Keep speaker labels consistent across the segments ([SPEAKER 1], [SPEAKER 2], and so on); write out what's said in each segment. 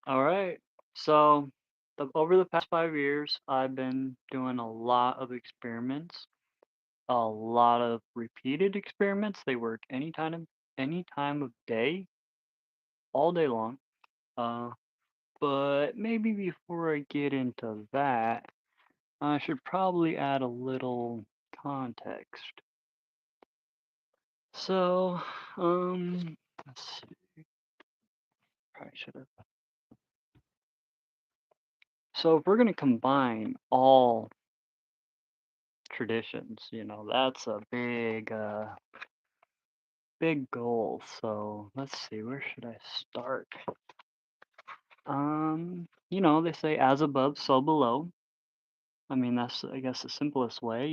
[SPEAKER 1] All right. So, over the past 5 years, I've been doing a lot of experiments, a lot of repeated experiments. They work any time of day, all day long. Uh, but maybe before I get into that, I should probably add a little context. So, let's see. Probably should have. So, if we're gonna combine all traditions, that's a big goal. So let's see, where should I start? They say as above, so below. I mean, that's, I guess, the simplest way.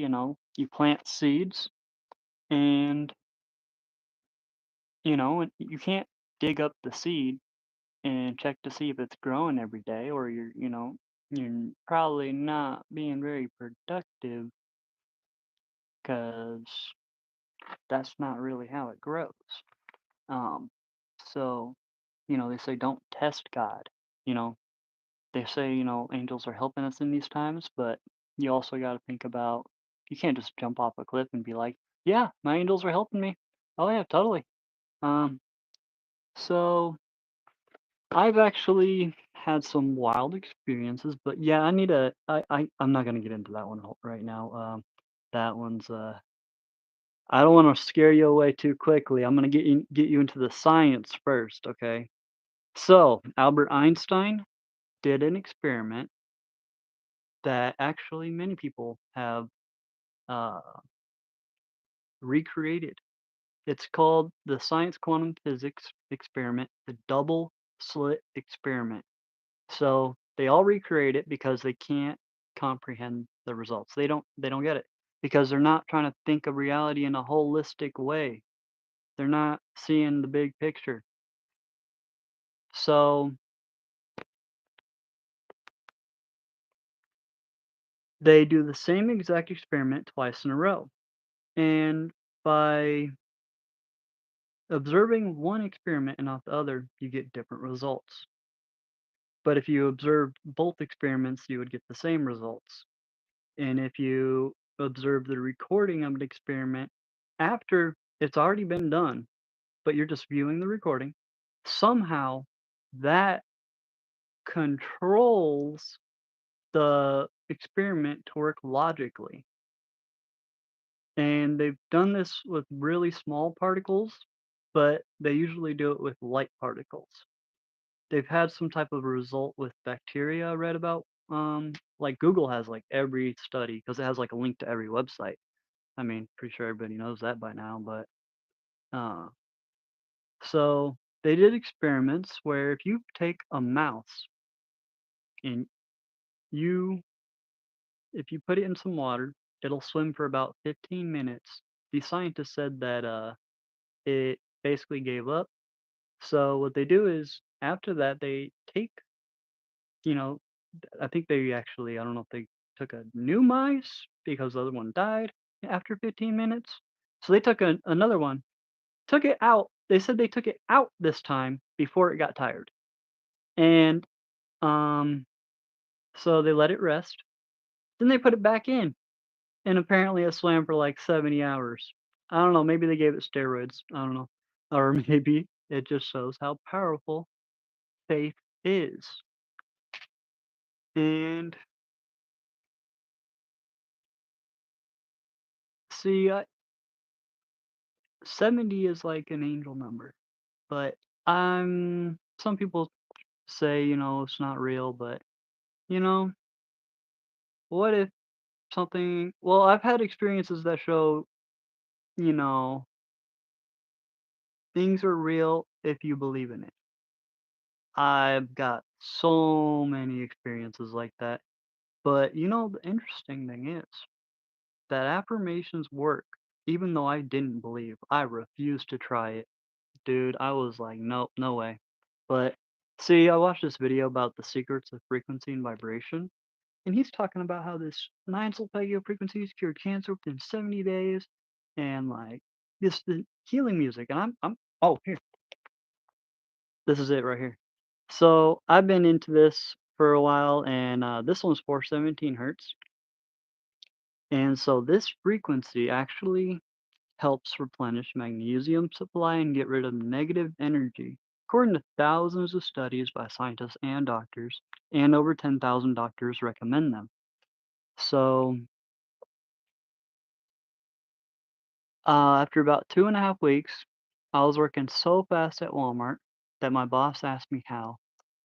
[SPEAKER 1] You plant seeds, and and you can't dig up the seed and check to see if it's growing every day, or you're probably not being very productive because that's not really how it grows. Um, so, they say don't test God. You know, they say, angels are helping us in these times, but you also got to think about you can't just jump off a cliff and be like, yeah, my angels are helping me. Oh, yeah, totally. Um, so I've actually had some wild experiences, but yeah, I'm not going to get into that one right now. That one's, I don't want to scare you away too quickly. I'm going to get you into the science first, okay? So, Albert Einstein did an experiment that actually many people have uh, recreated. It's called the Science Quantum Physics Experiment, the double slit experiment. So they all recreate it because they can't comprehend the results. They don't get it because they're not trying to think of reality in a holistic way. They're not seeing the big picture. So they do the same exact experiment twice in a row. And by observing one experiment and not the other, you get different results. But if you observed both experiments, you would get the same results. And if you observe the recording of an experiment after it's already been done, but you're just viewing the recording, somehow that controls the experiment to work logically. And they've done this with really small particles, but they usually do it with light particles. They've had some type of result with bacteria I read about. Like Google has like every study because it has like a link to every website. I mean, pretty sure everybody knows that by now, but uh, so they did experiments where if you take a mouse and you, if you put it in some water, it'll swim for about 15 minutes. The scientists said that it basically gave up. So what they do is after that they take, you know, I think they actually, I don't know if they took a new mice because the other one died after 15 minutes. So they took another one, took it out. They said they took it out this time before it got tired. And um, so they let it rest. Then they put it back in. And apparently it swam for like 70 hours. I don't know. Maybe they gave it steroids. I don't know. Or maybe it just shows how powerful faith is. And see, 70 is like an angel number. But some people say, it's not real, but you know, what if well, I've had experiences that show, you know, things are real if you believe in it. I've got so many experiences like that. But the interesting thing is that affirmations work, even though I didn't believe. I refused to try it. Dude, I was like, nope, no way. But see, I watched this video about the secrets of frequency and vibration. And he's talking about how this 9 solfeggio frequencies cured cancer within 70 days and like the healing music. And I'm oh here. This is it right here. So I've been into this for a while, and this one's 417 hertz. And so this frequency actually helps replenish magnesium supply and get rid of negative energy. According to thousands of studies by scientists and doctors, and over 10,000 doctors recommend them. So after about 2.5 weeks, I was working so fast at Walmart that my boss asked me how.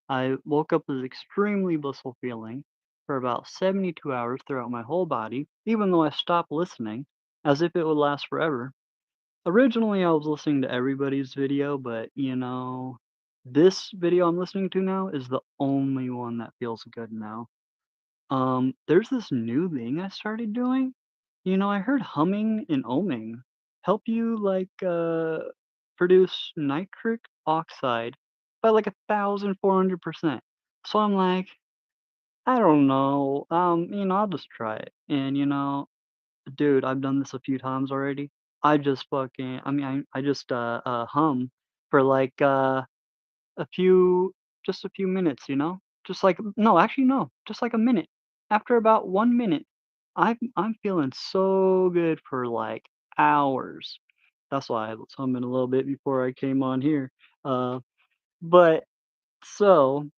[SPEAKER 1] I woke up with extremely blissful feeling for about 72 hours throughout my whole body, even though I stopped listening, as if it would last forever. Originally, I was listening to everybody's video, but this video I'm listening to now is the only one that feels good now. There's this new thing I started doing. I heard humming and oming help you produce nitric oxide by like 1,400%. So I'm like, I don't know. I'll just try it. And dude, I've done this a few times already. I just fucking I mean, I just, hum for, a few just a few minutes, Just like no, actually, no, just like a minute. After about 1 minute, I'm feeling so good for, hours. That's why I was humming a little bit before I came on here. Uh, but so,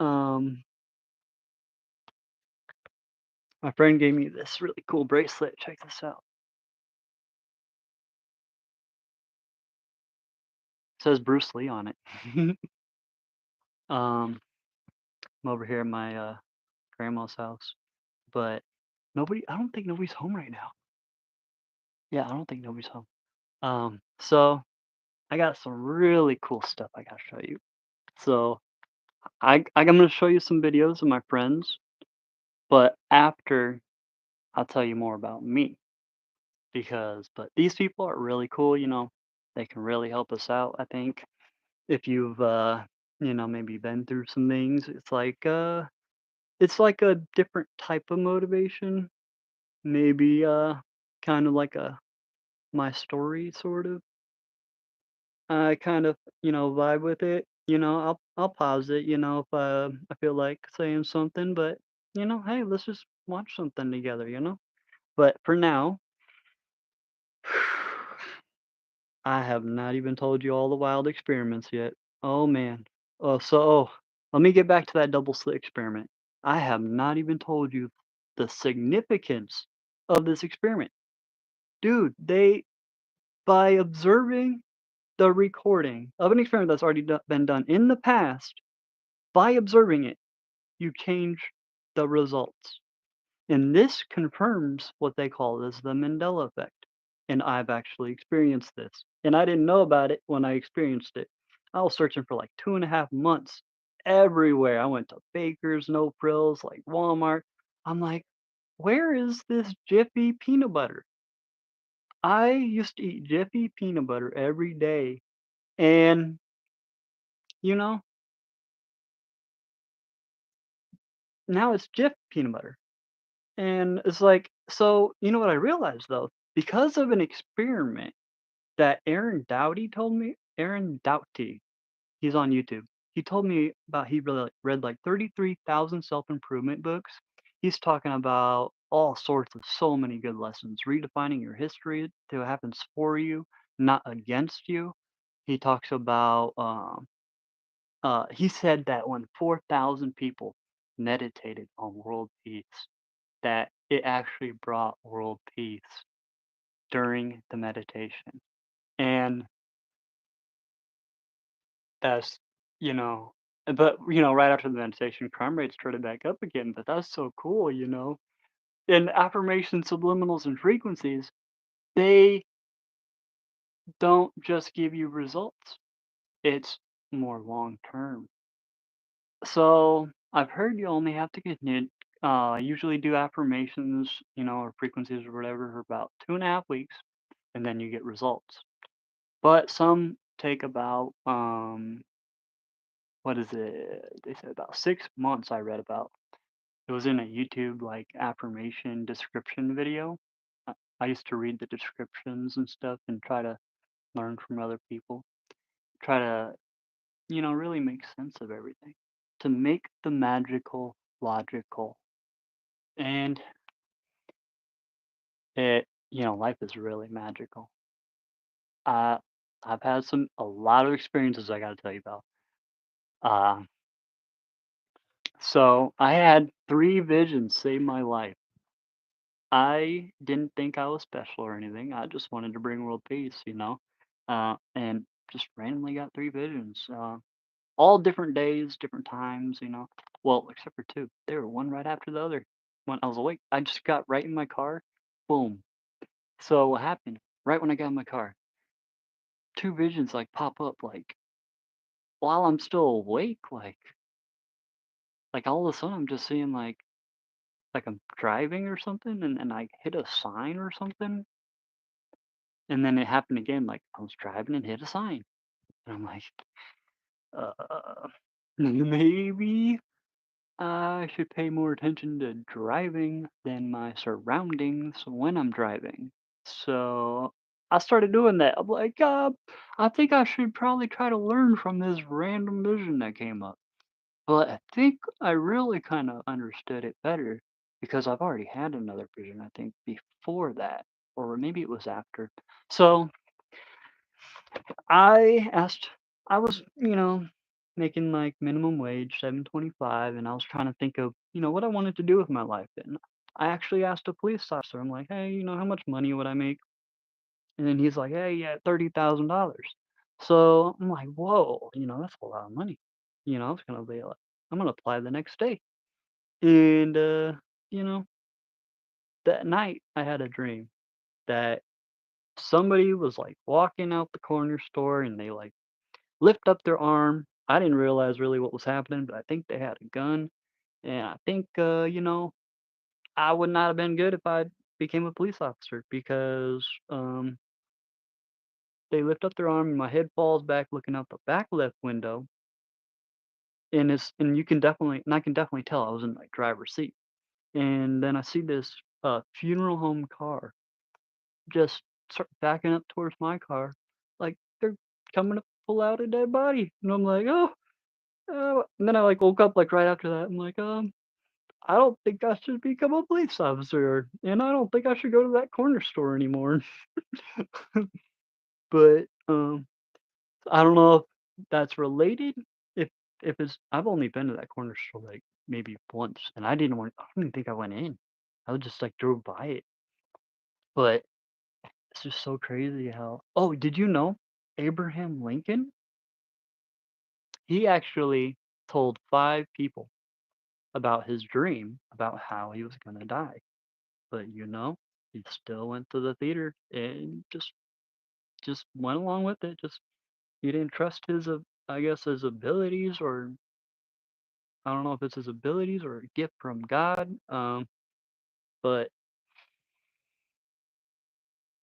[SPEAKER 1] um, my friend gave me this really cool bracelet. Check this out. It says Bruce Lee on it. Um I'm over here at my, grandma's house, but I don't think nobody's home right now. Yeah, I don't think nobody's home. So I got some really cool stuff I gotta show you. So I'm gonna show you some videos of my friends, but after I'll tell you more about me but these people are really cool, they can really help us out, I think. If you've, maybe been through some things, it's like a different type of motivation. Maybe, kind of like a my story sort of. I kind of, vibe with it. I'll pause it, if I feel like saying something, but hey, let's just watch something together, But for now, I have not even told you all the wild experiments yet. Oh man. Let me get back to that double slit experiment. I have not even told you the significance of this experiment. Dude, by observing the recording of an experiment that's already been done in the past, by observing it, you change the results. And this confirms what they call as the Mandela effect. And I've actually experienced this. And I didn't know about it when I experienced it. I was searching for like 2.5 months everywhere. I went to Baker's, No Frills, like Walmart. I'm like, where is this Jiffy peanut butter? I used to eat Jiffy peanut butter every day. And, you know, now it's Jif peanut butter. And it's like, so, you know what I realized though? Because of an experiment that Aaron Doughty, he's on YouTube. He told me about he really read like 33,000 self-improvement books. He's talking about all sorts of so many good lessons, redefining your history to happens for you, not against you. He talks about he said that when 4,000 people meditated on world peace, that it actually brought world peace during the meditation. And that's, you know, but right after the meditation, crime rates started back up again. But that's so cool. And affirmations, subliminals, and frequencies, they don't just give you results. It's more long term. So I've heard you only have to continue. Usually do affirmations, or frequencies or whatever for about 2.5 weeks, and then you get results. But some take about what is it? They said about 6 months. I read about. It was in a YouTube affirmation description video. I used to read the descriptions and stuff and try to learn from other people. Try to really make sense of everything, to make the magical logical. And life is really magical. Uh, I've had a lot of experiences I got to tell you about. Uh, so I had three visions save my life. I didn't think I was special or anything. I just wanted to bring world peace. And just randomly got three visions. All different days, different times. Well, except for two. They were one right after the other. When I was awake, I just got right in my car. Boom. So what happened? Right when I got in my car, two visions like pop up like while I'm still awake. Like all of a sudden I'm just seeing like I'm driving or something, and I hit a sign or something. And then it happened again, like I was driving and hit a sign. And I'm like, uh, maybe I should pay more attention to driving than my surroundings when I'm driving. So I started doing that. I'm like, I think I should probably try to learn from this random vision that came up. But I think I really kind of understood it better because I've already had another vision, I think, before that, or maybe it was after. So I asked I was, making like minimum wage, 7.25, and I was trying to think of, what I wanted to do with my life. And I actually asked a police officer, I'm like, hey, how much money would I make? And then he's like, hey, yeah, $30,000. So I'm like, whoa, that's a lot of money. I was gonna be like, I'm gonna apply the next day. And you know, that night I had a dream that somebody was like walking out the corner store and they like lift up their arm. I didn't realize really what was happening, but I think they had a gun. And I think, I would not have been good if I became a police officer because they lift up their arm and my head falls back looking out the back left window. And you can definitely, and I can definitely tell I was in like driver's seat. And then I see this funeral home car just start backing up towards my car, like they're coming to pull out a dead body. And I'm like, oh, and then I like woke up like right after that. I'm like, I don't think I should become a police officer, and I don't think I should go to that corner store anymore. But I don't know if that's related. If if it's, I've only been to that corner store like maybe once, and I don't even think I went in. I just like drove by it. But it's just so crazy how. Oh, did you know Abraham Lincoln? He actually told five people about his dream about how he was gonna die. But, he still went to the theater and just went along with it. Just he didn't trust I guess, his abilities, or I don't know if it's his abilities or a gift from God, but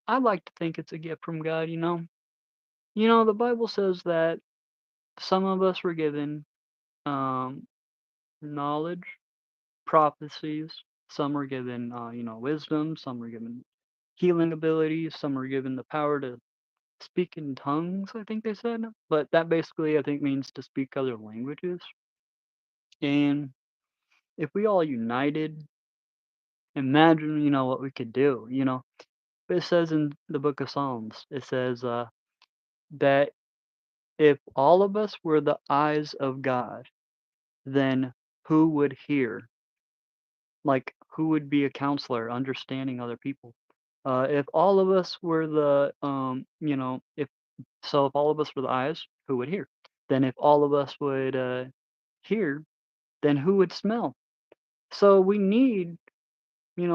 [SPEAKER 1] I like to think it's a gift from God. The Bible says that some of us were given, um, knowledge, prophecies, some were given, wisdom, some were given healing abilities, some were given the power to speak in tongues, I think they said, but that basically, I think, means to speak other languages. And if we all united, imagine, what we could do. It says in the book of Psalms, it says that if all of us were the eyes of God, then who would hear? Like, who would be a counselor, understanding other people? If all of us were if all of us were the eyes, who would hear? Then if all of us would hear, then who would smell? So we need,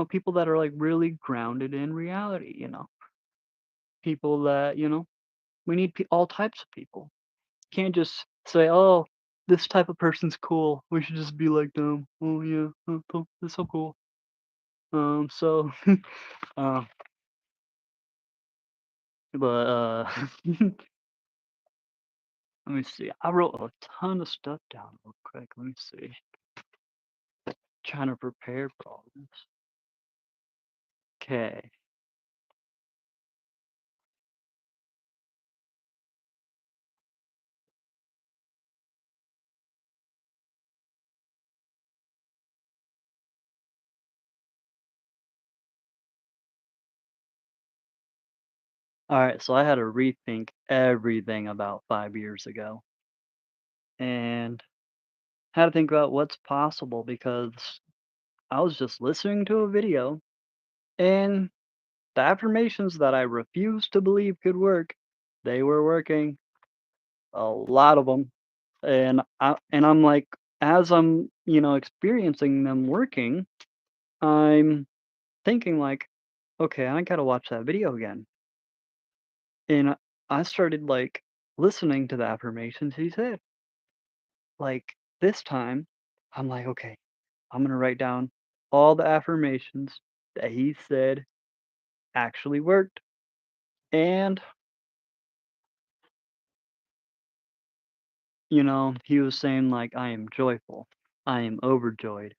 [SPEAKER 1] people that are like really grounded in reality. People that, we need all types of people. Can't just say, oh, this type of person's cool. We should just be like them. Oh yeah, oh, cool. That's so cool. So, uh, but let me see. I wrote a ton of stuff down real quick. Let me see. Trying to prepare for all this. Okay. Alright, so I had to rethink everything about 5 years ago, and had to think about what's possible because I was just listening to a video, and the affirmations that I refused to believe could work, they were working, a lot of them. And I'm like, as I'm, experiencing them working, I'm thinking like, "Okay, I gotta watch that video again." And I started, like, listening to the affirmations he said. Like, this time, I'm like, "Okay, I'm gonna write down all the affirmations that he said actually worked." And, he was saying like, "I am joyful. I am overjoyed.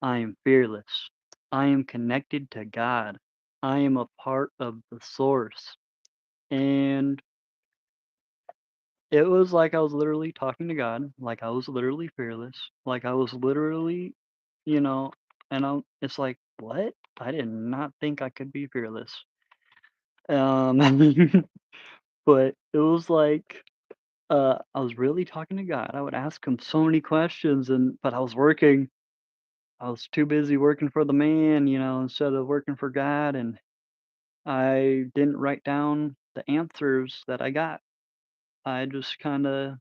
[SPEAKER 1] I am fearless. I am connected to God. I am a part of the source." And it was like I was literally talking to God, like I was literally fearless, like I was literally, you know, it's like, what? I did not think I could be fearless. Um, but it was like, I was really talking to God. I would ask him so many questions, but I was working. I was too busy working for the man, instead of working for God, and I didn't write down the answers that I got. I just kind of,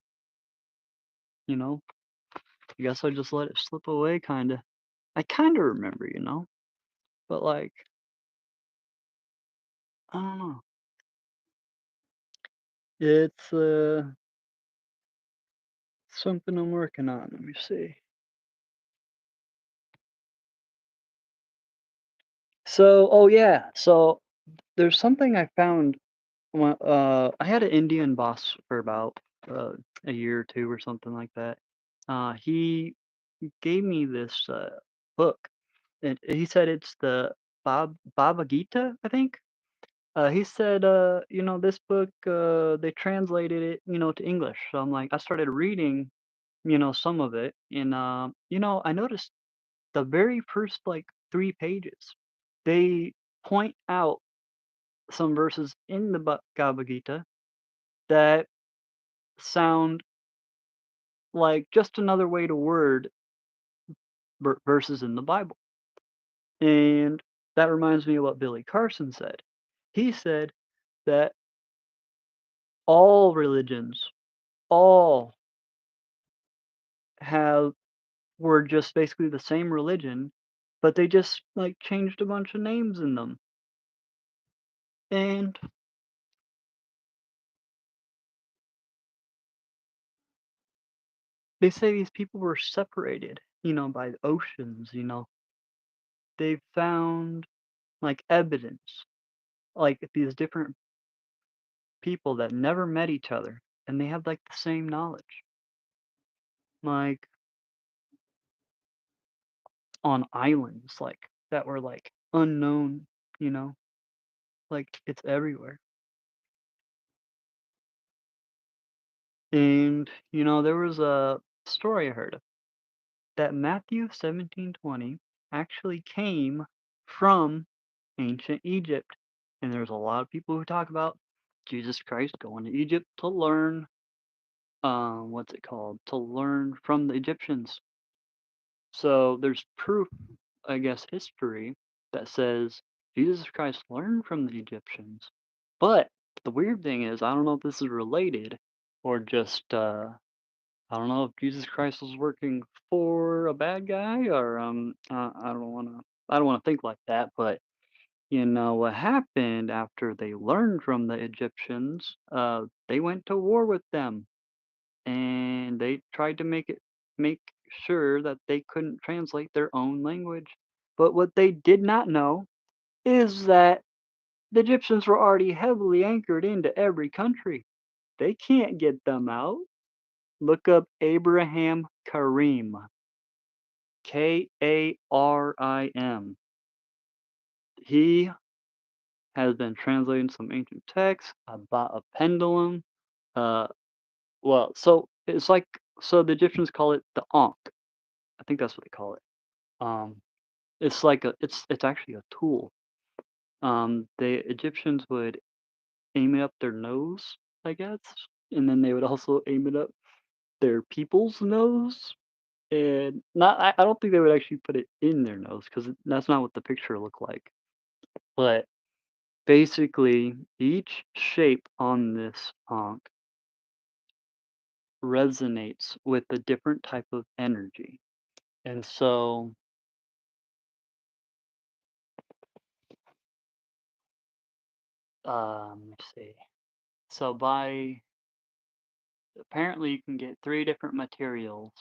[SPEAKER 1] you know, I guess I just let it slip away, kind of. I kind of remember, but like, I don't know. It's something I'm working on. Let me see. So, oh yeah, so there's something I found. I had an Indian boss for about a year or two or something like that. He gave me this book, and he said it's the Baba Gita, I think. He said, this book, they translated it, to English. So I started reading, some of it, and I noticed the very first like 3 pages, they point out some verses in the Bhagavad Gita that sound like just another way to word verses in the Bible. And that reminds me of what Billy Carson said. He said that all religions, all have were just basically the same religion, but they just like changed a bunch of names in them. And they say these people were separated, by the oceans, they found like evidence, like these different people that never met each other, and they have like the same knowledge, like on islands, like that were like unknown, you know, like it's everywhere. And there was a story I heard of that Matthew 17:20 actually came from ancient Egypt. And there's a lot of people who talk about Jesus Christ going to Egypt to learn, what's it called? To learn from the Egyptians. So there's proof, I guess, history that says Jesus Christ learned from the Egyptians. But the weird thing is, I don't know if this is related or just, I don't know if Jesus Christ was working for a bad guy or I don't wanna think like that, but what happened after they learned from the Egyptians, they went to war with them, and they tried to make sure that they couldn't translate their own language. But what they did not know is that the Egyptians were already heavily anchored into every country. They can't get them out. Look up Abraham Karim. Karim. He has been translating some ancient texts about a pendulum. Uh, so it's like so the Egyptians call it the Ankh. I think that's what they call it. Um, it's like it's actually a tool. The Egyptians would aim it up their nose, I guess, and then they would also aim it up their people's nose, and not I don't think they would actually put it in their nose because that's not what the picture looked like, but basically, each shape on this ankh resonates with a different type of energy, and so, let's see. So by apparently you can get 3 different materials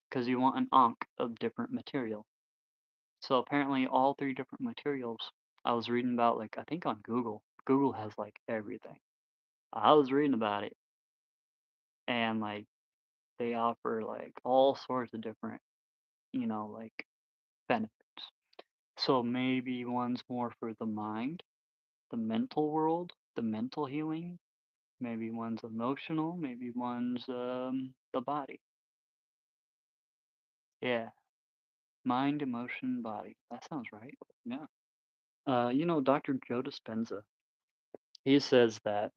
[SPEAKER 1] because you want an ankh of different material. So apparently all 3 different materials I was reading about, like, I think on Google. Google has, like, everything. I was reading about it, and, like, they offer, like, all sorts of different, like, benefits. So maybe one's more for the mind, the mental world, the mental healing. Maybe one's emotional, maybe one's, the body. Yeah, mind, emotion, body. That sounds right. Yeah. Dr. Joe Dispenza, he says that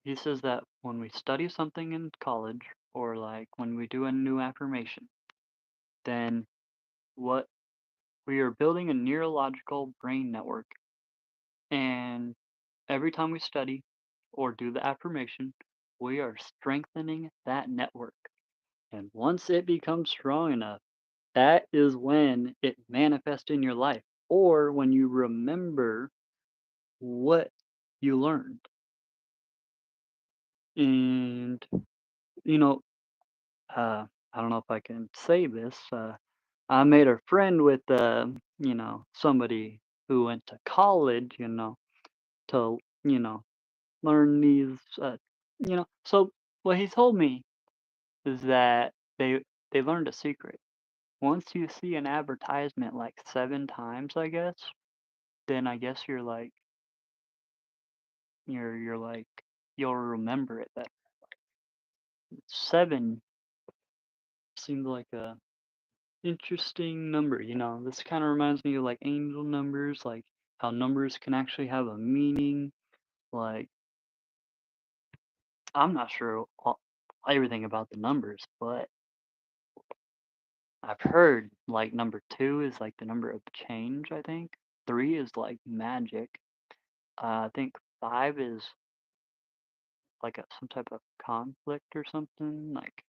[SPEAKER 1] he says that when we study something in college or like when we do a new affirmation, then what we are building a neurological brain network, and every time we study or do the affirmation, we are strengthening that network. And once it becomes strong enough, that is when it manifests in your life or when you remember what you learned. And, you know, I don't know if I can say this. I made a friend with, somebody who went to college, to, learn these, so what he told me is that they learned a secret. Once you see an advertisement like 7 times, I guess, then I guess you're like you'll remember it that 7 seemed like a interesting number, This kinda reminds me of, like, angel numbers, like, how numbers can actually have a meaning, like, I'm not sure everything about the numbers, but I've heard, like, number 2 is, like, the number of change, I think. 3 is, like, magic. I think 5 is, like, some type of conflict or something, like,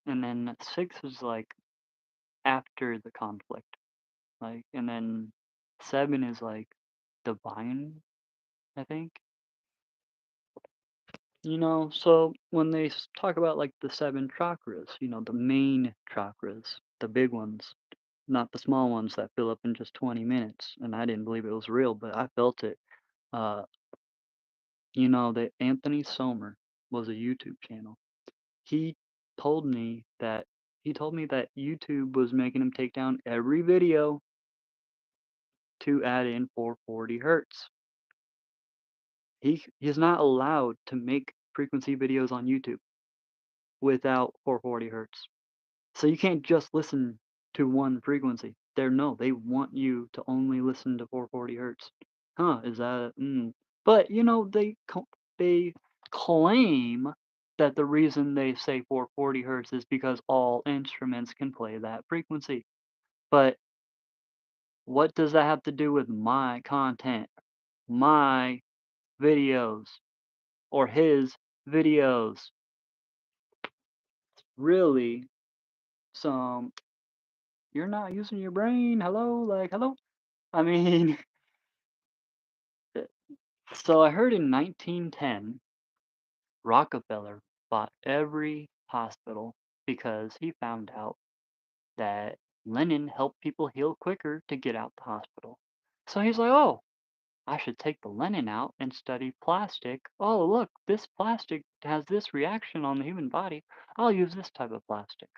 [SPEAKER 1] and then 6 is, like, after the conflict, like, and then 7 is, like, divine, I think. So when they talk about like the 7 chakras, the main chakras, the big ones, not the small ones that fill up in just 20 minutes. And I didn't believe it was real, but I felt it. Uh, that Anthony Somer was a YouTube channel. He told me that he told me that YouTube was making him take down every video to add in 440 hertz. He's not allowed to make frequency videos on YouTube without 440 hertz. So you can't just listen to one frequency. No, they want you to only listen to 440 hertz. Huh, is that but they claim that the reason they say 440 hertz is because all instruments can play that frequency. But what does that have to do with my content, my videos, or his videos? Really, some you're not using your brain. Hello, like hello. I mean, so I heard in 1910, Rockefeller bought every hospital because he found out that linen helped people heal quicker to get out the hospital. So he's like, oh, I should take the linen out and study plastic. Oh, look, this plastic has this reaction on the human body. I'll use this type of plastic.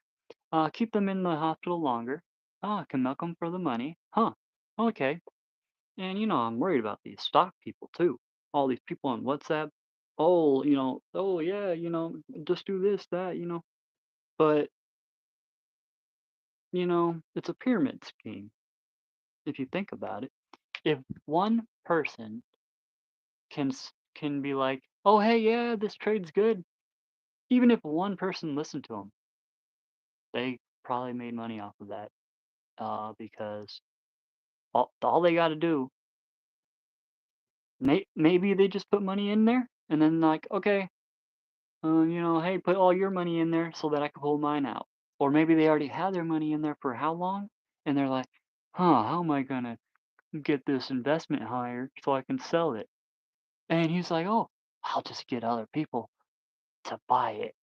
[SPEAKER 1] Keep them in the hospital longer. I can milk them for the money. Huh. Okay. And, I'm worried about these stock people too. All these people on WhatsApp. Oh, oh yeah, just do this, that. But, it's a pyramid scheme. if you think about it, if one person can be like, "Oh, hey, yeah, this trade's good," even if one person listened to them, they probably made money off of that, because all they gotta do, maybe they just put money in there and then like, "Okay, hey, put all your money in there so that I can pull mine out." Or maybe they already had their money in there for how long, and they're like, "Huh, how am I gonna get this investment higher so I can sell it?" And he's like, "Oh, I'll just get other people to buy it,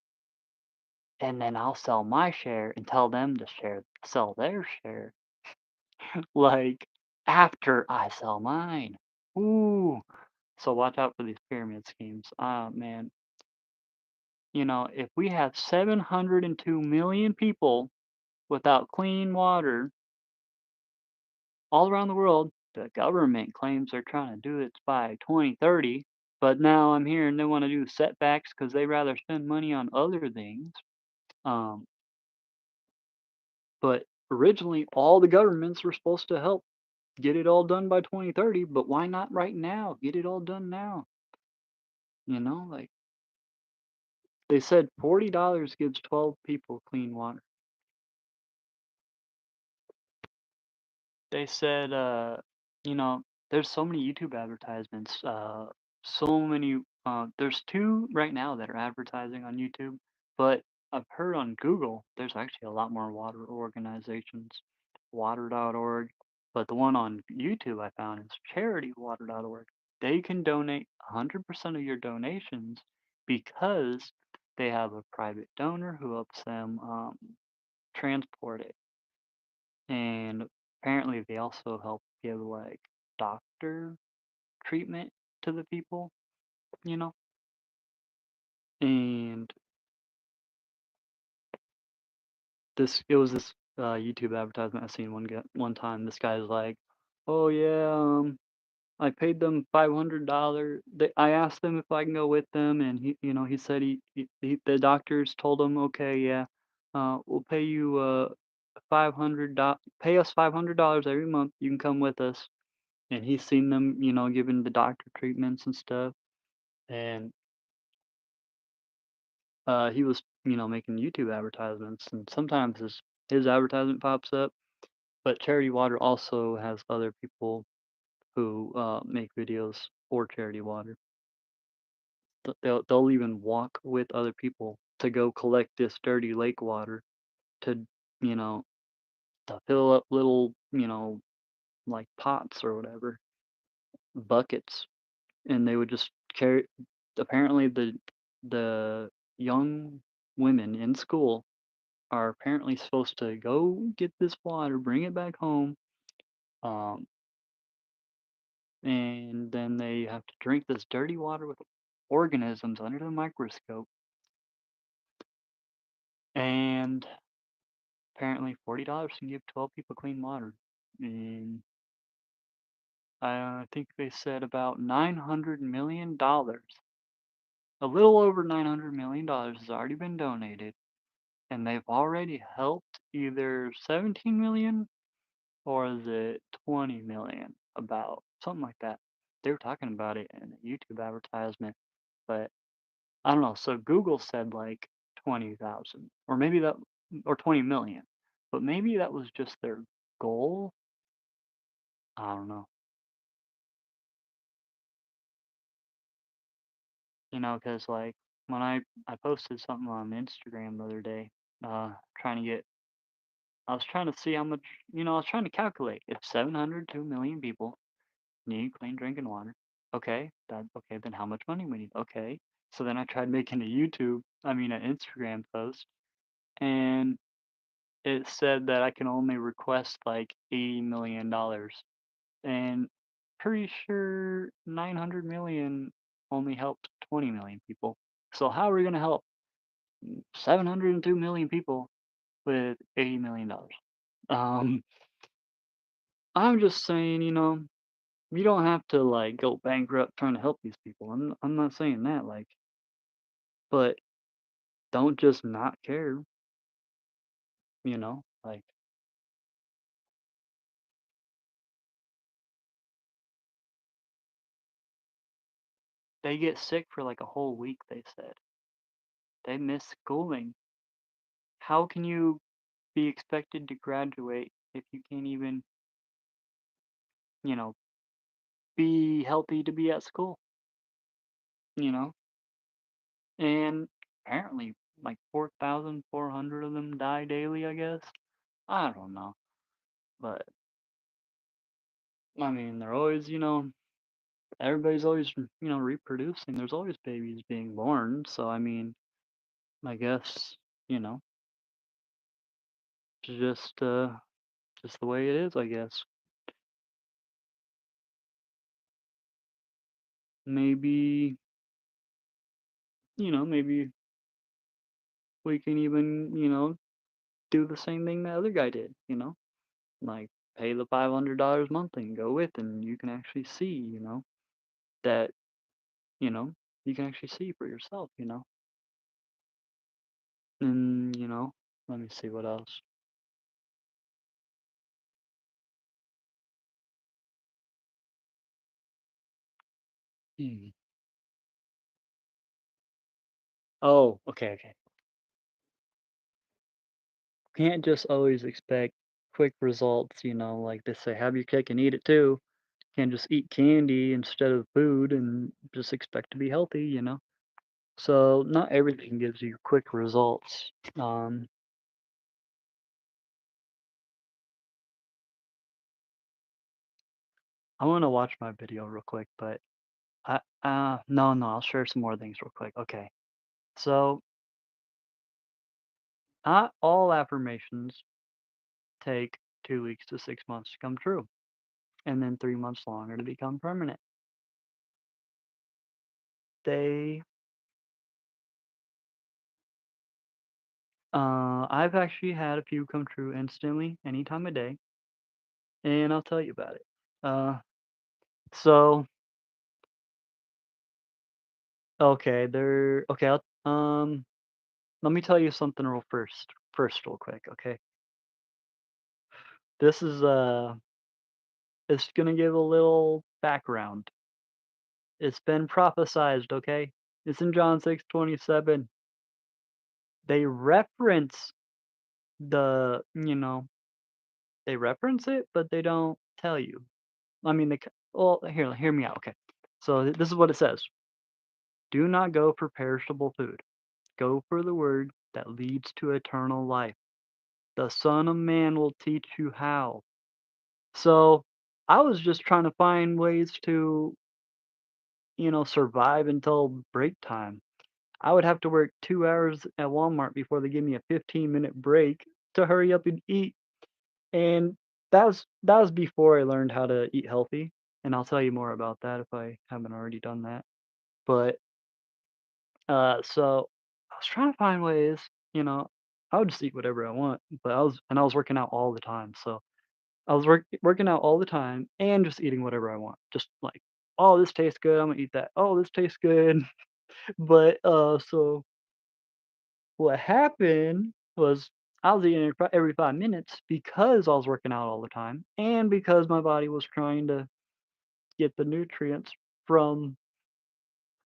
[SPEAKER 1] and then I'll sell my share and tell them to sell their share, like, after I sell mine." Ooh, so watch out for these pyramid schemes. Man, if we have 702 million people without clean water all around the world, the government claims they're trying to do it by 2030, but now I'm hearing they wanna do setbacks because 'cause they'd rather spend money on other things. Um, but originally, all the governments were supposed to help get it all done by 2030, but why not right now? Get it all done now, like, they said $40 gives 12 people clean water. They said, there's so many YouTube advertisements, so many, there's 2 right now that are advertising on YouTube, but I've heard on Google there's actually a lot more water organizations, water.org, but the one on YouTube I found is charitywater.org. They can donate 100% of your donations because they have a private donor who helps them, transport it. And apparently they also help give, like, doctor treatment to the people, you know? And YouTube advertisement I seen one time. This guy's like, "Oh, yeah, I paid them $500. I asked them if I can go with them, and he said the doctors told him, "Okay, yeah, we'll pay you, pay us $500 every month. You can come with us." And he's seen them, giving the doctor treatments and stuff, and, he was, making YouTube advertisements, and sometimes his advertisement pops up, but Charity Water also has other people who, make videos for Charity Water. They'll even walk with other people to go collect this dirty lake water to, you know, to fill up little, like, pots or whatever, buckets. And they would just carry apparently the young women in school are apparently supposed to go get this water, bring it back home, um, and then they have to drink this dirty water with organisms under the microscope, and apparently $40 can give 12 people clean water, and I think they said about $900 million, a little over $900 million has already been donated. And they've already helped either 17 million or is it 20 million, about something like that. They were talking about it in a YouTube advertisement, but I don't know. So Google said like 20,000 or maybe that or 20 million. But maybe that was just their goal. I don't know. Cuz like when I posted something on Instagram the other day, trying to get I was trying to see how much, I was trying to calculate if 702 million people need clean drinking water. Okay, then how much money we need? Okay. So then I tried making an Instagram post, and it said that I can only request like $80 million. And pretty sure 900 million only helped 20 million people. So how are we gonna help 702 million people with $80 million? Um, I'm just saying, you don't have to like go bankrupt trying to help these people. I'm not saying that, like, but don't just not care, like They get sick for like a whole week, they said. They miss schooling. How can you be expected to graduate if you can't even, you know, be healthy to be at school, you know? And apparently like 4,400 of them die daily, I guess. I don't know. But I mean, they're always, everybody's always, reproducing. There's always babies being born. So I mean, I guess, you know, it's just the way it is, I guess. Maybe, maybe we can even, do the same thing that other guy did, like pay the $500 monthly and go with, and you can actually see, that, you know, you can actually see for yourself, and, let me see what else. Hmm. Oh, okay, okay. Can't just always expect quick results, like they say, have your cake and eat it too. Can't just eat candy instead of food and just expect to be healthy. So not everything gives you quick results. I want to watch my video real quick, but no, no, I'll share some more things real quick. Okay. So not all affirmations take 2 weeks to 6 months to come true, and then 3 months longer to become permanent. They, I've actually had a few come true instantly, any time of day, and I'll tell you about it. Uh, so okay, okay. Let me tell you something first, real quick. Okay, this is it's gonna give a little background. It's been prophesized. Okay, it's in John 6:27. They reference the, they reference it, but they don't tell you. I mean, well, hear me out. Okay, so this is what it says: Do not go for perishable food. Go for the word that leads to eternal life. The Son of Man will teach you how. So I was just trying to find ways to, survive until break time. I would have to work 2 hours at Walmart before they give me a 15-minute break to hurry up and eat. And that was before I learned how to eat healthy. And I'll tell you more about that if I haven't already done that. But so I was trying to find ways, you know, I would just eat whatever I want, but I was working out all the time. So I was working out all the time and just eating whatever I want. Just like, oh, this tastes good, I'm gonna eat that. Oh, this tastes good. But so what happened was I was eating every 5 minutes because I was working out all the time and because my body was trying to get the nutrients from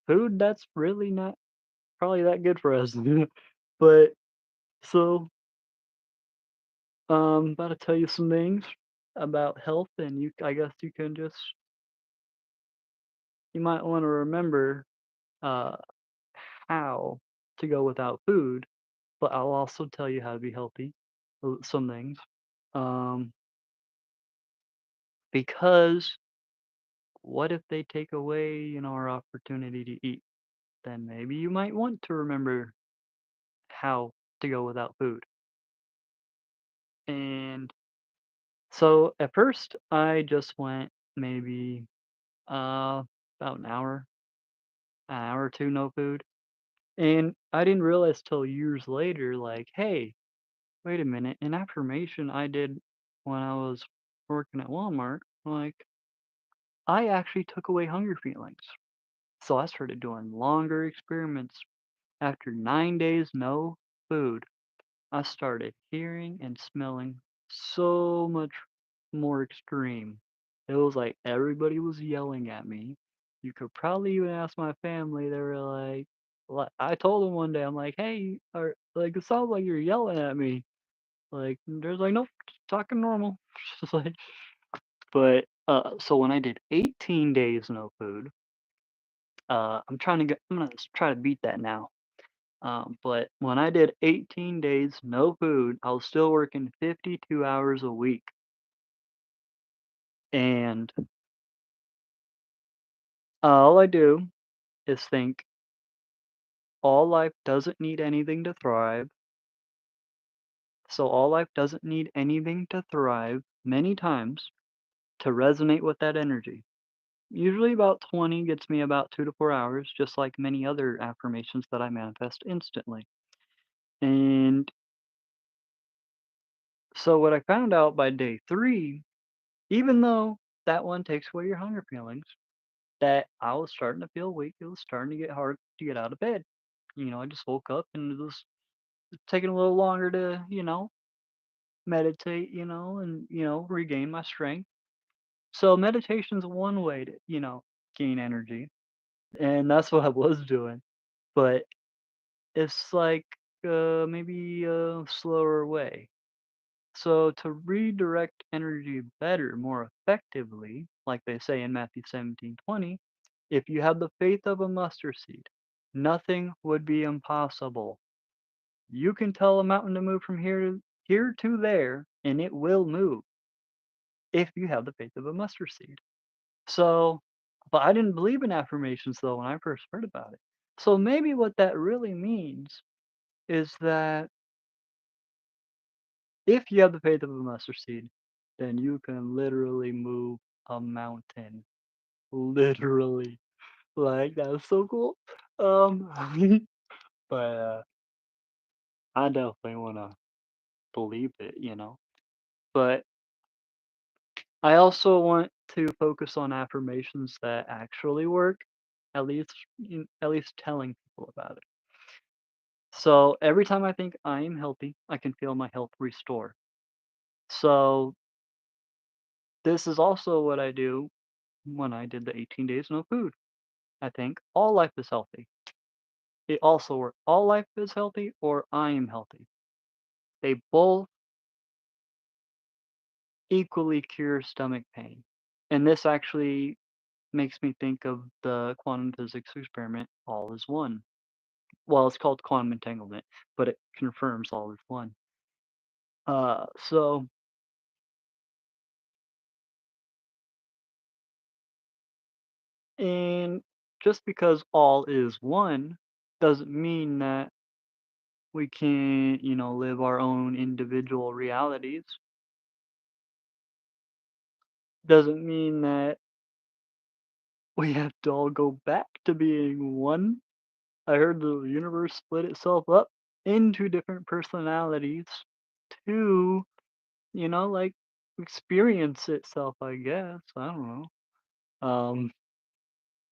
[SPEAKER 1] food that's really not probably that good for us. But so about to tell you some things about health, and I guess you might want to remember uh how to go without food, but I'll also tell you how to be healthy. Some things. Um, because what if they take away, our opportunity to eat? Then maybe you might want to remember how to go without food. And so at first, I just went maybe about an hour or two, no food. And I didn't realize till years later, like, hey, wait a minute, an affirmation I did when I was working at Walmart, like, I actually took away hunger feelings. So I started doing longer experiments. After 9 days, no food, I started hearing and smelling so much more extreme. It was like everybody was yelling at me. You could probably even ask my family. They were I told them one day, I'm like, "Hey, or like it sounds like you're yelling at me." Like, there's like, "Nope, just talking normal." Just like, but so when I did 18 days no food, I'm gonna try to beat that now. But when I did 18 days no food, I was still working 52 hours a week, and all I do is think all life doesn't need anything to thrive. So all life doesn't need anything to thrive many times to resonate with that energy. Usually about 20 gets me about 2 to 4 hours, just like many other affirmations that I manifest instantly. And so what I found out by day 3, even though that one takes away your hunger feelings, that I was starting to feel weak. It was starting to get hard to get out of bed. I just woke up and it was taking a little longer to, meditate, and, regain my strength. So meditation's one way to, gain energy. And that's what I was doing. But it's like maybe a slower way. So to redirect energy better, more effectively, like they say in Matthew 17:20, if you have the faith of a mustard seed, nothing would be impossible. You can tell a mountain to move from here to there, and it will move if you have the faith of a mustard seed. So, but I didn't believe in affirmations though when I first heard about it. So maybe what that really means is that if you have the faith of a mustard seed, then you can literally move a mountain. Literally. Like, that's so cool. Um, but I definitely want to believe it. But I also want to focus on affirmations that actually work, at least telling people about it. So every time I think I am healthy, I can feel my health restore. So this is also what I do when I did the 18 days no food. I think all life is healthy. It also works. All life is healthy or I am healthy. They both equally cure stomach pain. And this actually makes me think of the quantum physics experiment, all is one. Well, it's called quantum entanglement, but it confirms all is one. So and just because all is one doesn't mean that we can't, live our own individual realities. Doesn't mean that we have to all go back to being one. I heard the universe split itself up into different personalities to, like experience itself, I guess. I don't know. Um,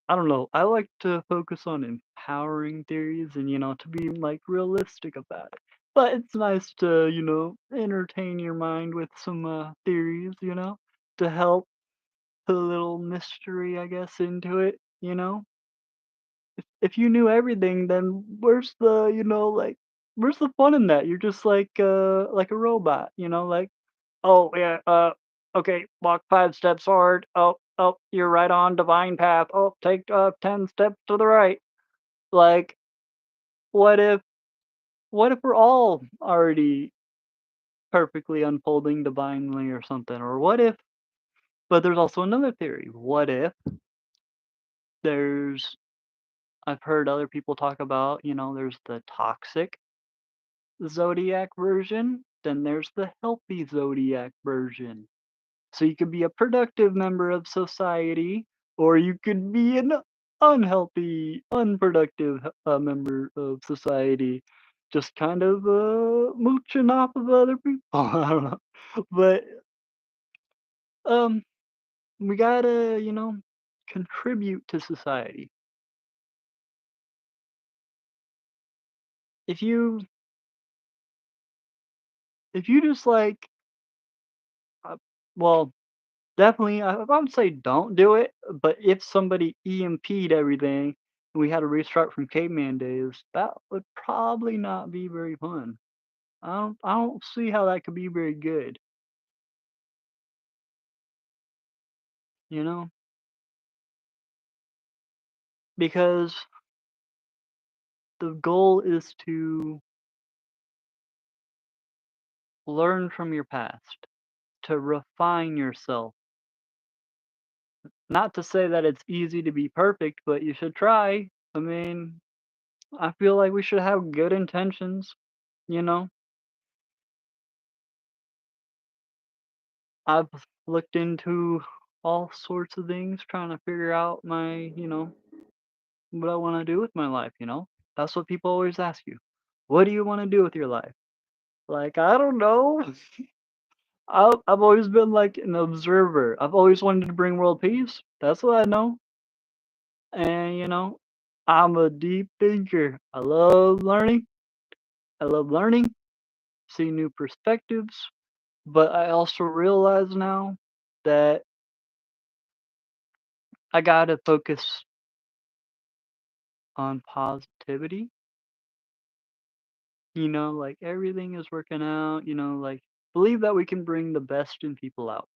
[SPEAKER 1] I don't know. I like to focus on empowering theories and, to be like realistic about it. But it's nice to, entertain your mind with some theories, to help put a little mystery, I guess, into it. If you knew everything, then where's the, where's the fun in that? You're just like a robot, like, oh yeah, okay, walk 5 steps forward. Oh, oh, you're right on divine path. Oh, take 10 steps to the right. Like, what if what if we're all already perfectly unfolding divinely or something? Or what if but there's also another theory. What if there's I've heard other people talk about, there's the toxic zodiac version, then there's the healthy zodiac version. So you could be a productive member of society, or you could be an unhealthy, unproductive member of society, just kind of mooching off of other people. I don't know, but um, we gotta, contribute to society. If you if you just like, uh, well, Definitely, I would say don't do it, but if somebody EMP'd everything and we had to restart from caveman days, that would probably not be very fun. I don't see how that could be very good, you know? Because the goal is to learn from your past, to refine yourself. Not to say that it's easy to be perfect, but you should try. I mean, I feel like we should have good intentions, you know? I've looked into all sorts of things trying to figure out what I want to do with my life. That's what people always ask you. What do you want to do with your life? Like, I don't know. I've always been like an observer. I've always wanted to bring world peace. That's what I know. And I'm a deep thinker. I love learning, see new perspectives, but I also realize now that I gotta focus on positivity. Like everything is working out, like believe that we can bring the best in people out.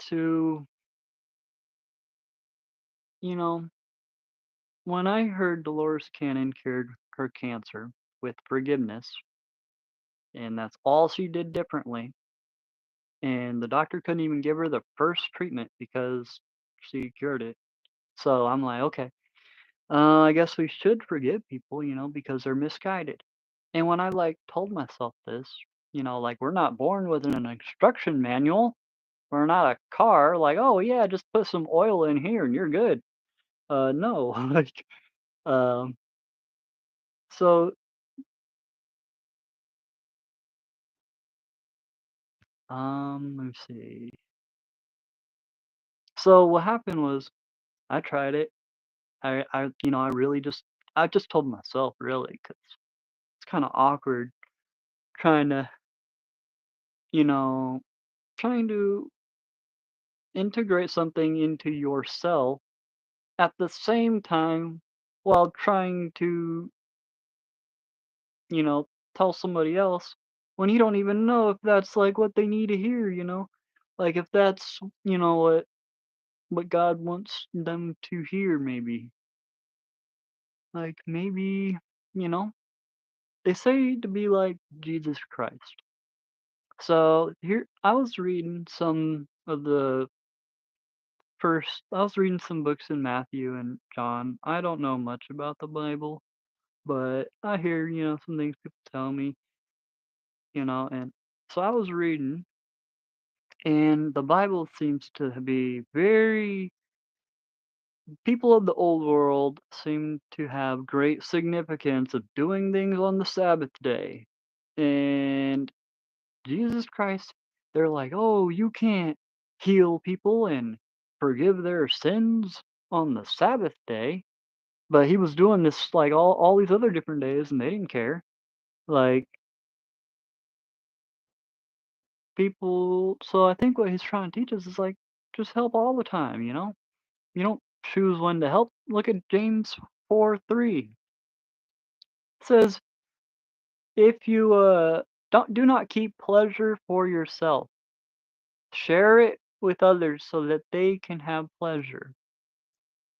[SPEAKER 1] To, you know, when I heard Dolores Cannon cured her cancer with forgiveness, and that's all she did differently, and the doctor couldn't even give her the first treatment because she cured it. So I'm like, okay, I guess we should forgive people, because they're misguided. And when I like told myself this, like we're not born with an instruction manual. We're not a car, like, "Oh, yeah, just put some oil in here and you're good." No, like, um, so, let me see. So what happened was I tried it. I really I just told myself really, 'cause it's kinda awkward trying to, you know, trying to integrate something into yourself at the same time while trying to, you know, tell somebody else when you don't even know if that's like what they need to hear. Like if that's, what God wants them to hear maybe. Like maybe, you know, they say to be like Jesus Christ. So here I was reading I was reading some books in Matthew and John. I don't know much about the Bible, but I hear, some things people tell me, and so I was reading. And the Bible seems to be very people of the old world seem to have great significance of doing things on the Sabbath day. And Jesus Christ, they're like, "Oh, you can't heal people and forgive their sins on the Sabbath day." But he was doing this like all these other different days and they didn't care. Like people so I think what he's trying to teach us is like just help all the time. You don't choose when to help. Look at James 4:3. It says, "If you don't do not keep pleasure for yourself. Share it with others so that they can have pleasure."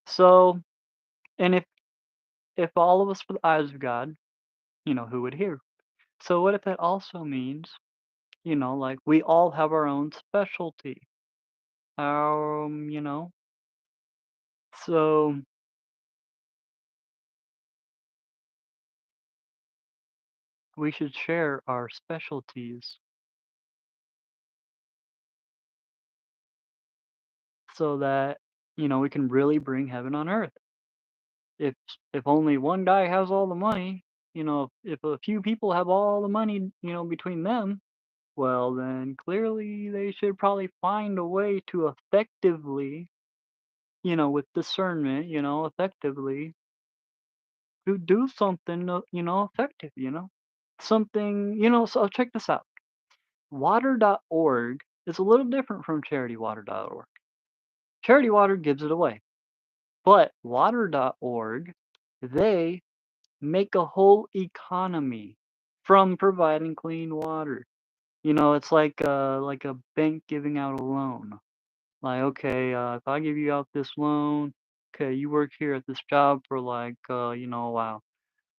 [SPEAKER 1] So, and if all of us were the eyes of God, who would hear? So what if that also means, like we all have our own specialty? Um, you know, so we should share our specialties so that we can really bring heaven on earth. If only one guy has all the money, if a few people have all the money, between them, well then clearly they should probably find a way to effectively, with discernment, effectively to do something, effective. Something, so check this out. Water.org is a little different from charitywater.org. Charity Water gives it away, but water.org, they make a whole economy from providing clean water. It's like a bank giving out a loan. Like, okay, if I give you out this loan, okay, you work here at this job for like, a while.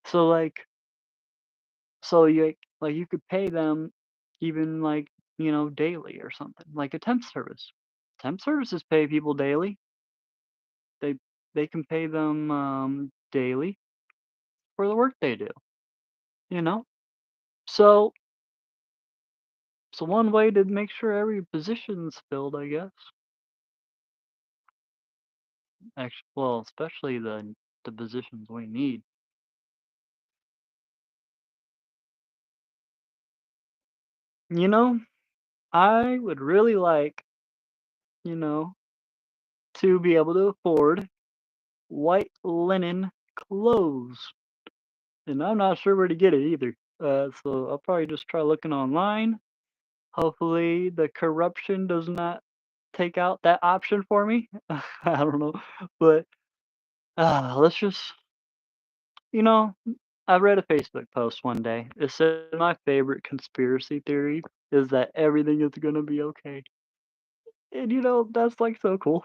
[SPEAKER 1] So you could pay them even like, daily or something, like a temp service. Temp services pay people daily. They they can pay them daily for the work they do, you know? So so one way to make sure every position's filled, I guess. Actually, well, especially the positions we need. You know, I would really like, you know, to be able to afford white linen clothes, and I'm not sure where to get it either. So I'll probably just try looking online. Hopefully, the corruption does not take out that option for me. I don't know, but let's just, you know, I read a Facebook post one day. It said my favorite conspiracy theory is that everything is gonna be okay, and that's like so cool.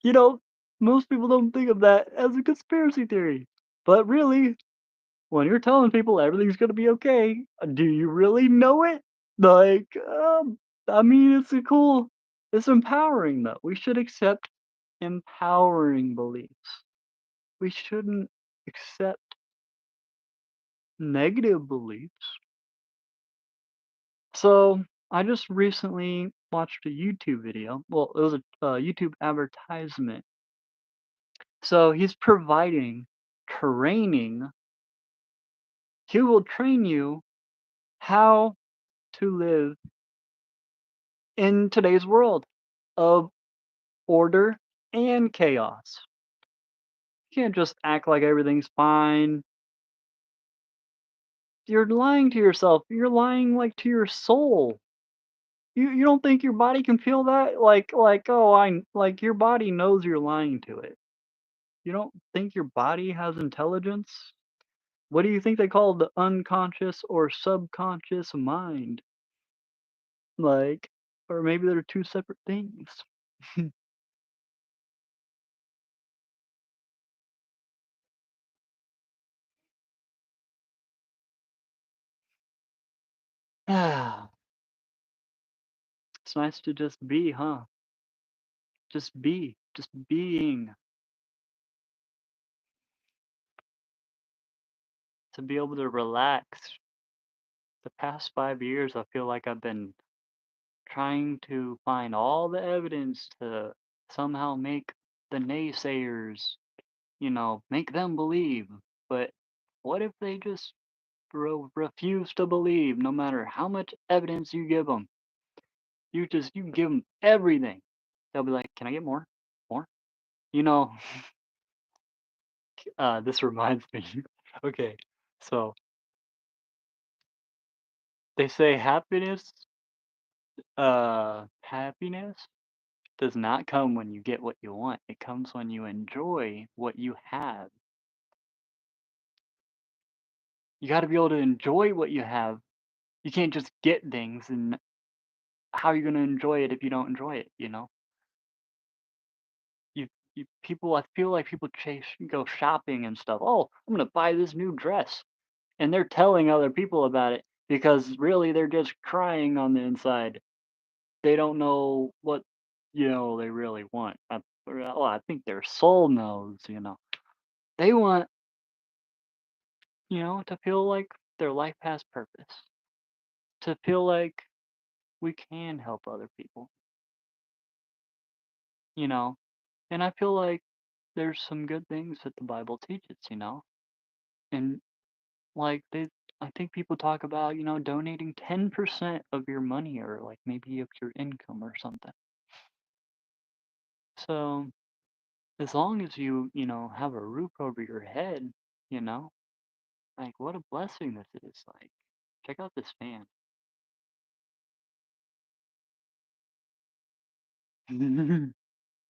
[SPEAKER 1] You know, most people don't think of that as a conspiracy theory, but really, when you're telling people everything's gonna be okay, do you really know it? Like, I mean, it's empowering though. We should accept empowering beliefs. We shouldn't accept negative beliefs. So, I just recently watched a YouTube video. Well, it was a YouTube advertisement. So, he's providing training. He will train you how to live in today's world of order and chaos. You can't just act like everything's fine. You're lying to yourself. You're lying like to your soul. You don't think your body can feel that? Oh, like your body knows you're lying to it. You don't think your body has intelligence? What do you think they call the unconscious or subconscious mind? Like, or maybe they're two separate things. Ah, it's nice to just be, huh? Just be, just being, to be able to relax. The past 5 years, I feel like I've been trying to find all the evidence to somehow make the naysayers, make them believe. But what if they just refuse to believe no matter how much evidence you give them? You give them everything. They'll be like, "Can I get more? More?" You know, this reminds me. Okay, so they say happiness does not come when you get what you want. It comes when you enjoy what you have. You got to be able to enjoy what you have. You can't just get things, and how are you going to enjoy it if you don't enjoy it, you know? People, I feel like people go shopping and stuff. Oh, I'm going to buy this new dress. And they're telling other people about it because really they're just crying on the inside. They don't know what, they really want. Well, I think their soul knows. They want, to feel like their life has purpose, to feel like we can help other people, you know? And I feel like there's some good things that the Bible teaches. And like I think people talk about, donating 10% of your money or like maybe of your income or something. So as long as you have a roof over your head, you know, like what a blessing this is. Like, check out this fan.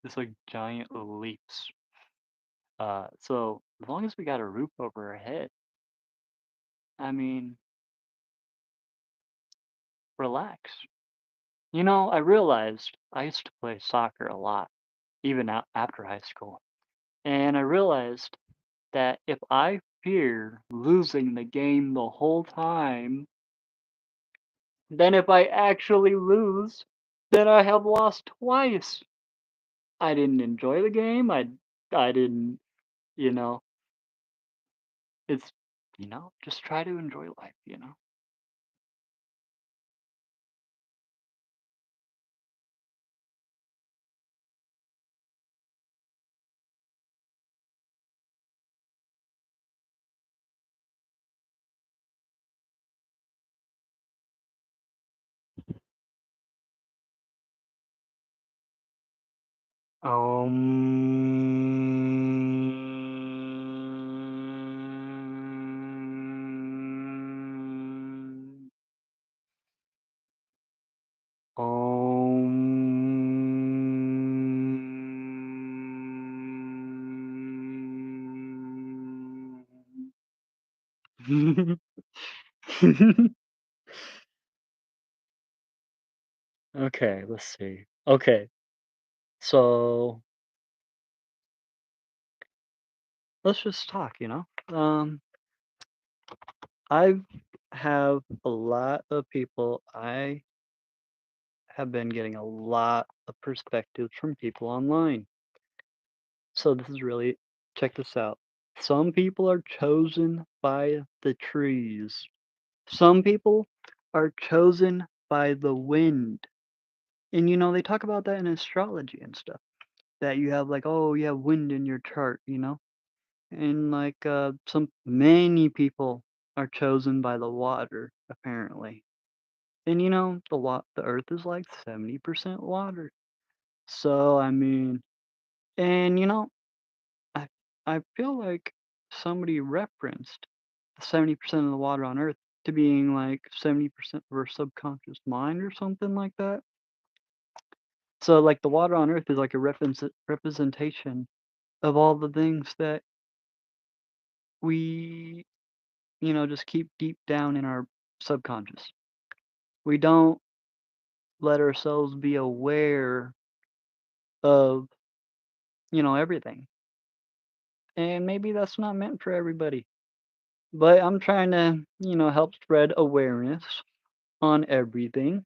[SPEAKER 1] Just like giant leaps. So as long as we got a roof over our head, I mean, relax. I realized I used to play soccer a lot, even out after high school. And I realized that if I fear losing the game the whole time, then if I actually lose, then I have lost twice. I didn't enjoy the game. I didn't, you know, it's, just try to enjoy life. Okay, let's see. Okay, so let's just talk. I have a lot of people. I have been getting a lot of perspectives from people online. So this is really, check this out. Some people are chosen by the trees. Some people are chosen by the wind. And they talk about that in astrology and stuff. That you have like, oh, you have wind in your chart. And like some many people are chosen by the water, apparently. And the earth is like 70% water. So I mean, and I I feel like somebody referenced the 70% of the water on Earth to being like 70% of our subconscious mind or something like that. So like the water on Earth is like a representation of all the things that we just keep deep down in our subconscious. We don't let ourselves be aware of everything. And maybe that's not meant for everybody. But I'm trying to, help spread awareness on everything.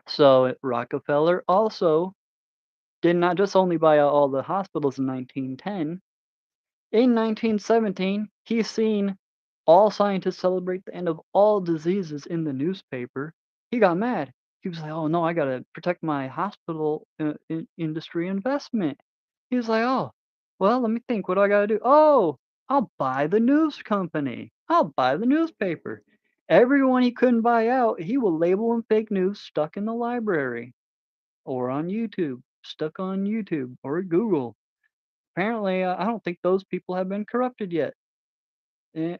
[SPEAKER 1] So Rockefeller also did not just only buy out all the hospitals in 1910. In 1917, he seen all scientists celebrate the end of all diseases in the newspaper. He got mad. He was like, "Oh no, I gotta protect my hospital industry investment." He was like, "Oh, well, let me think. What do I gotta do? Oh, I'll buy the news company. I'll buy the newspaper. Everyone he couldn't buy out, he will label them fake news stuck in the library or on YouTube, stuck on YouTube or Google. Apparently, I don't think those people have been corrupted yet."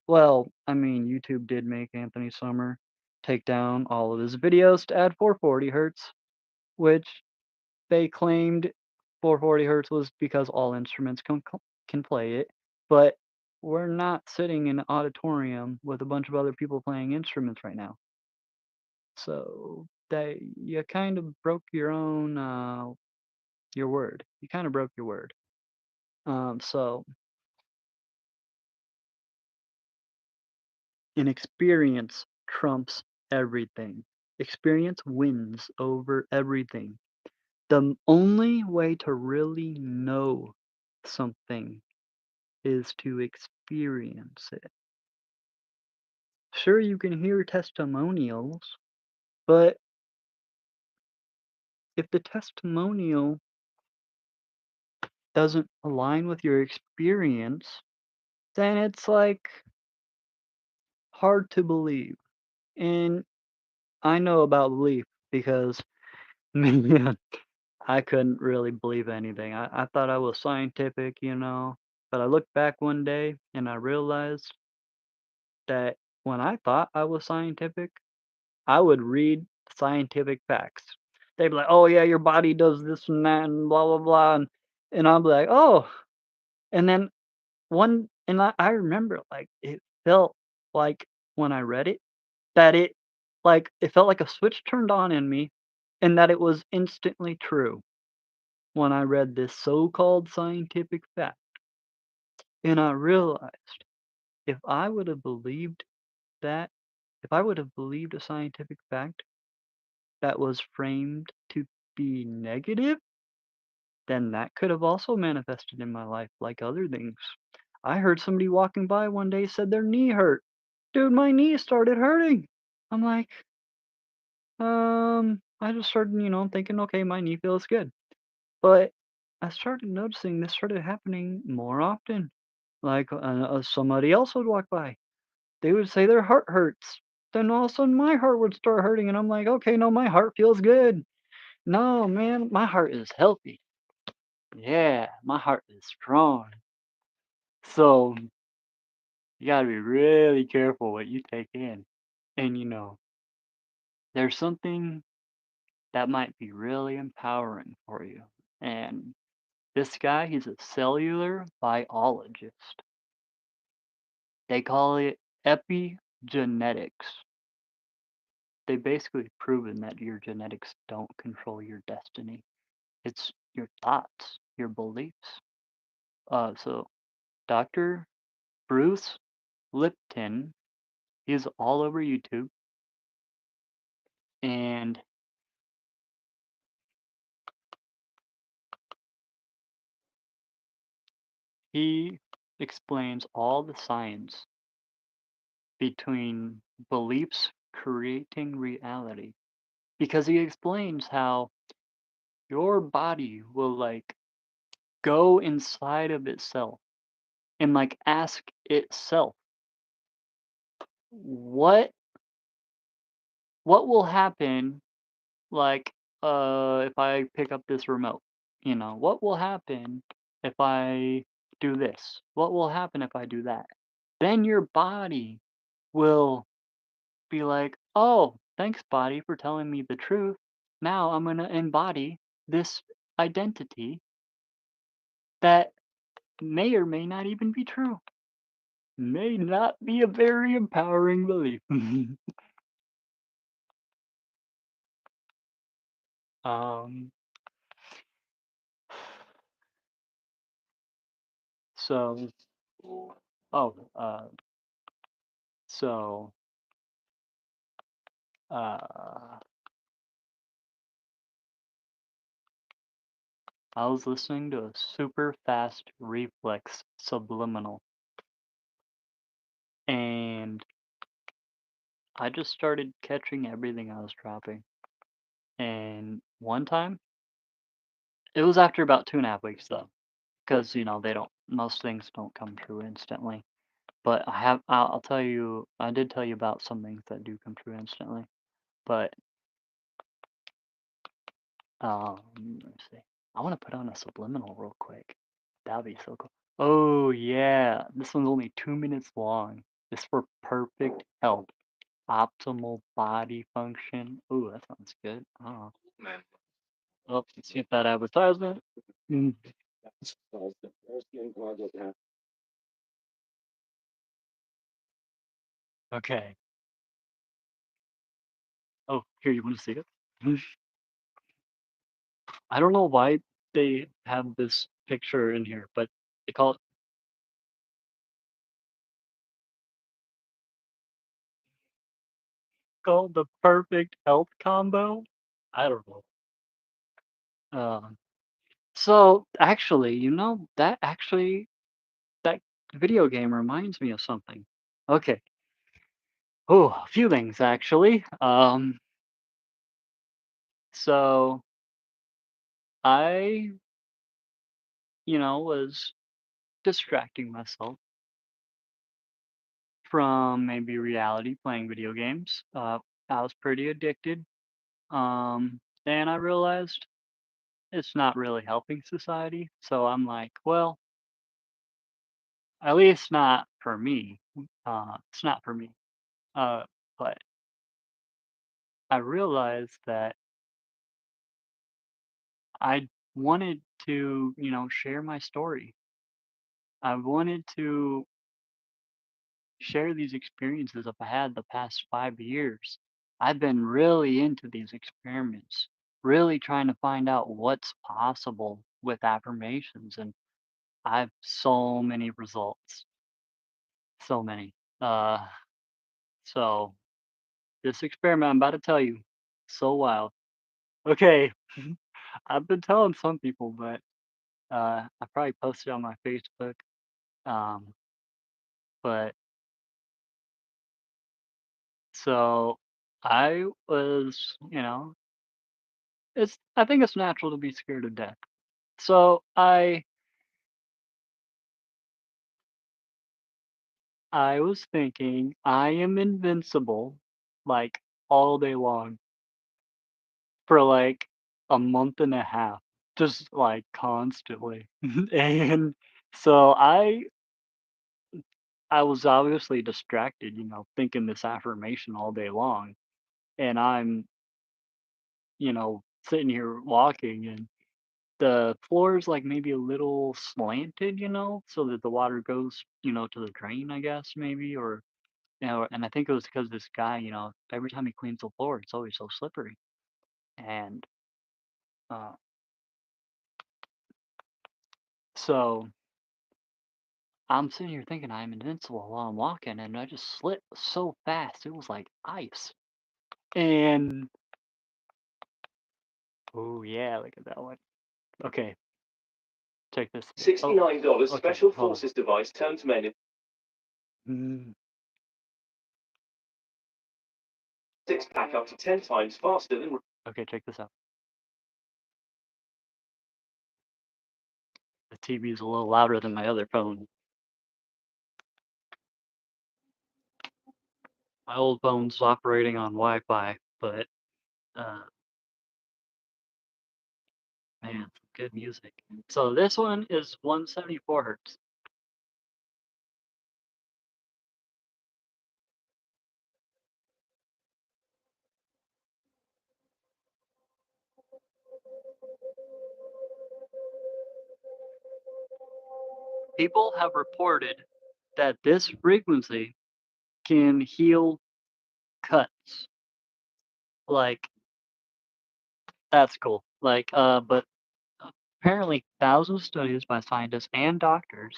[SPEAKER 1] Well, I mean, YouTube did make Anthony Summer take down all of his videos to add 440 hertz, which they claimed 440 hertz was because all instruments can play it. But we're not sitting in an auditorium with a bunch of other people playing instruments right now. So you kind of broke your word. You kind of broke your word. So an experience trumps everything. Experience wins over everything. The only way to really know something is to experience it. Sure, you can hear testimonials, but if the testimonial doesn't align with your experience, then it's like hard to believe. And I know about belief because man, I couldn't really believe anything. I thought I was scientific. But I looked back one day and I realized that when I thought I was scientific, I would read scientific facts. they'd be like, "Oh, yeah, your body does this and that and blah, blah, blah," and I'll be like, "Oh," and then I remember, like, it felt like when I read it, that it felt like a switch turned on in me, and that it was instantly true when I read this so-called scientific fact, and I realized if I would have believed that if I would have believed a scientific fact that was framed to be negative, then that could have also manifested in my life like other things. I heard somebody walking by one day said their knee hurt. Dude, my knee started hurting. I'm like, I just started, thinking, okay, my knee feels good. But I started noticing this started happening more often. Like somebody else would walk by. They would say their heart hurts. Then all of a sudden my heart would start hurting. And I'm like, okay, no, my heart feels good. No, man, my heart is healthy. Yeah, my heart is strong. So you gotta be really careful what you take in. And there's something that might be really empowering for you. And this guy, he's a cellular biologist. They call it epigenetics. They basically proven that your genetics don't control your destiny. It's your thoughts, your beliefs. So Dr. Bruce Lipton, he's all over YouTube, and he explains all the science between beliefs creating reality. Because he explains how your body will go inside of itself and ask itself what what will happen like if I pick up this remote, what will happen if I do this, what will happen if I do that, then your body will be like, oh, thanks body for telling me the truth, now I'm going to embody this identity that may or may not even be true. May not be a very empowering belief. um, so, oh, so, uh, I was listening to a super fast reflex subliminal, and I just started catching everything I was dropping. And one time, it was after about 2.5 weeks though, because most things don't come true instantly. But I'll tell you, I did tell you about some things that do come true instantly. But let's see. I want to put on a subliminal real quick. That'd be so cool. Oh yeah, this one's only 2 minutes long. It's for perfect health, optimal body function. Ooh, that sounds good. Oh, well, let's get that advertisement. Mm, okay. Oh, here, you want to see it? I don't know why they have this picture in here, but they call it called the perfect health combo. I don't know. Um, so actually, that video game reminds me of something. Okay. Oh, a few things actually. So I, was distracting myself from maybe reality playing video games. I was pretty addicted. And I realized it's not really helping society. So I'm like, well, at least not for me. It's not for me. Uh, but I realized that I wanted to, share my story. I wanted to share these experiences I've had the past 5 years. I've been really into these experiments, really trying to find out what's possible with affirmations, and I've so many results, so many. Uh, so this experiment I'm about to tell you, so wild. Okay, I've been telling some people, but I probably posted on my Facebook. Um, but so I was, I think it's natural to be scared of death. So I was thinking I am invincible like all day long for like a month and a half, just like constantly. And so I was obviously distracted, thinking this affirmation all day long. And I'm, sitting here walking and the floor is like maybe a little slanted, so that the water goes, to the drain, I guess, maybe, or and I think it was because this guy, every time he cleans the floor, it's always so slippery. And uh, so I'm sitting here thinking I'm invincible while I'm walking, and I just slipped so fast. It was like ice. And oh yeah, look at that one. Okay, check this. Oh,
[SPEAKER 2] $69
[SPEAKER 1] okay,
[SPEAKER 2] Special
[SPEAKER 1] hold on.
[SPEAKER 2] Forces device turns men in
[SPEAKER 1] Mm,
[SPEAKER 2] six-pack up to 10 times faster than
[SPEAKER 1] okay, check this out. The TV is a little louder than my other phone. My old phone's operating on Wi-Fi, but uh, man, good music. So this one is 174 hertz. People have reported that this frequency can heal cuts. Like that's cool. But apparently thousands of studies by scientists and doctors,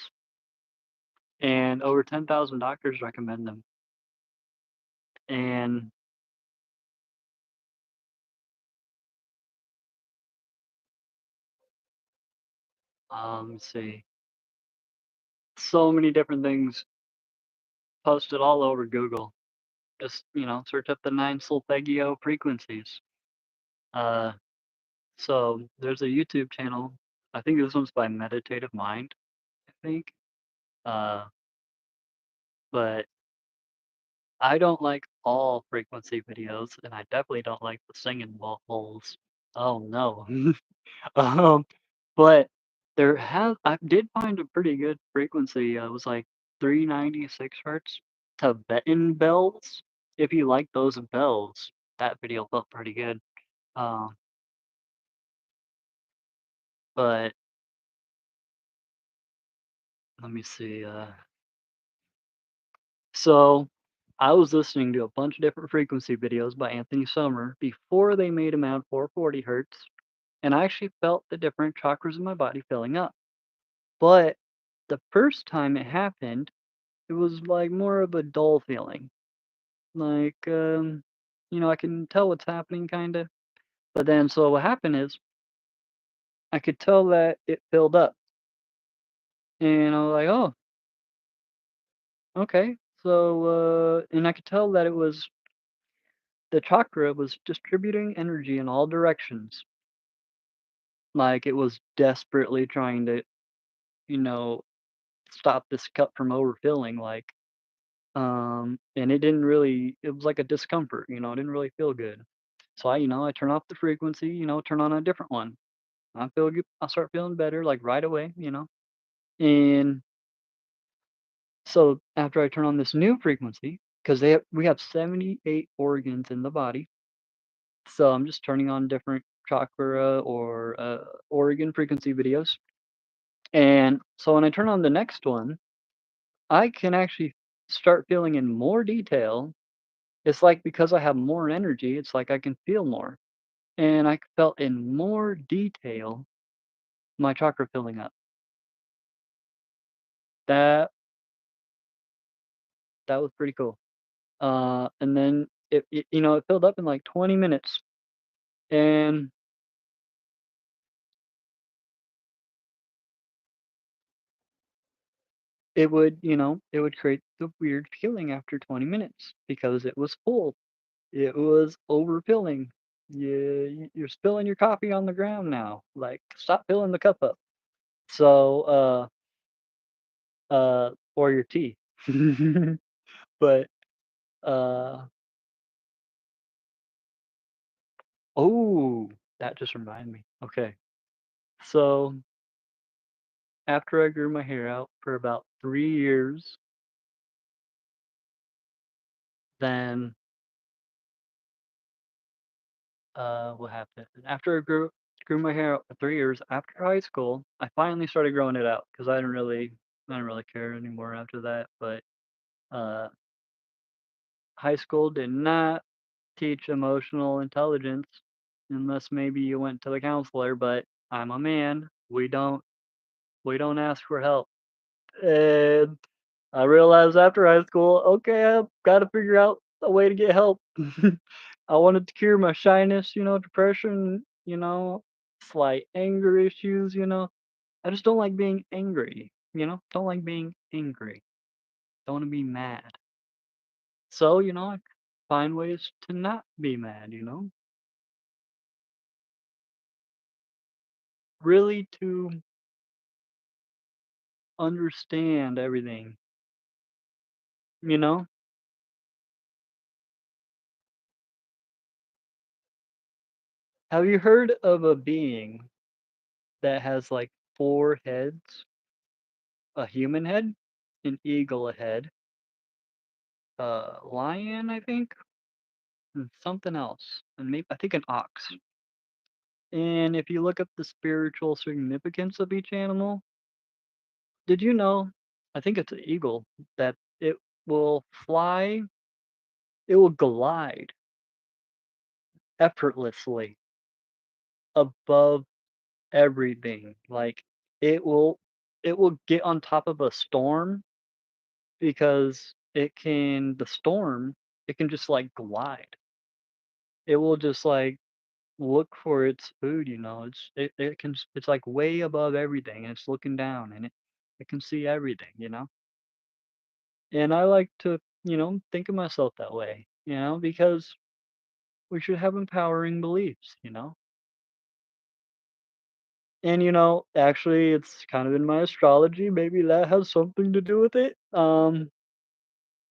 [SPEAKER 1] and over 10,000 doctors recommend them. And let's see, so many different things posted all over Google. Just search up the nine solfeggio frequencies. Uh, so there's a YouTube channel. I think this one's by Meditative Mind. I think. Uh, but I don't like all frequency videos, and I definitely don't like the singing bowls. Oh no. Um, but I did find a pretty good frequency. It was like 396 hertz. Tibetan bells. If you like those bells, that video felt pretty good. Um, but let me see. So I was listening to a bunch of different frequency videos by Anthony Sommer before they made him at 440 hertz, and I actually felt the different chakras in my body filling up. But the first time it happened, it was like more of a dull feeling. Like, I can tell what's happening kind of. But then, so what happened is I could tell that it filled up. And I was like, oh, okay. So, and I could tell that the chakra was distributing energy in all directions. Like it was desperately trying to, you know, stop this cup from overfilling. And it was like a discomfort, it didn't really feel good. So I turn off the frequency, turn on a different one. I feel good. I start feeling better like right away. And so after I turn on this new frequency, because we have 78 organs in the body, so I'm just turning on different chakra or organ frequency videos. And so when I turn on the next one, I can actually start feeling in more detail. It's like because I have more energy, it's like I can feel more. And I felt in more detail my chakra filling up. That that was pretty cool. And then it filled up in like 20 minutes, and it would create the weird feeling after 20 minutes because it was full. It was overfilling. You're spilling your coffee on the ground now. Like, stop filling the cup up. So, or your tea. But, uh, oh, that just reminded me. Okay. So, after I grew my hair out for about 3 years, then, what happened? After I grew my hair out for 3 years after high school, I finally started growing it out because I didn't really care anymore after that, but, uh, high school did not teach emotional intelligence unless maybe you went to the counselor, but I'm a man. We don't ask for help. And I realized after high school, okay, I've got to figure out a way to get help. I wanted to cure my shyness, depression, slight anger issues. I just don't like being angry. Don't like being angry. Don't want to be mad. So, I find ways to not be mad. Really to understand everything, you know? Have you heard of a being that has like 4 heads? A human head, an eagle a head, a lion, I think, and something else, and maybe I think an ox. And if you look up the spiritual significance of each animal, did you know? I think it's an eagle that will fly, it will glide effortlessly above everything. Like it will it will get on top of a storm because the storm, it can just like glide. It will just like look for its food. It's like way above everything and it's looking down and it can see everything. And I like to, think of myself that way, because we should have empowering beliefs. And actually it's kind of in my astrology, maybe that has something to do with it.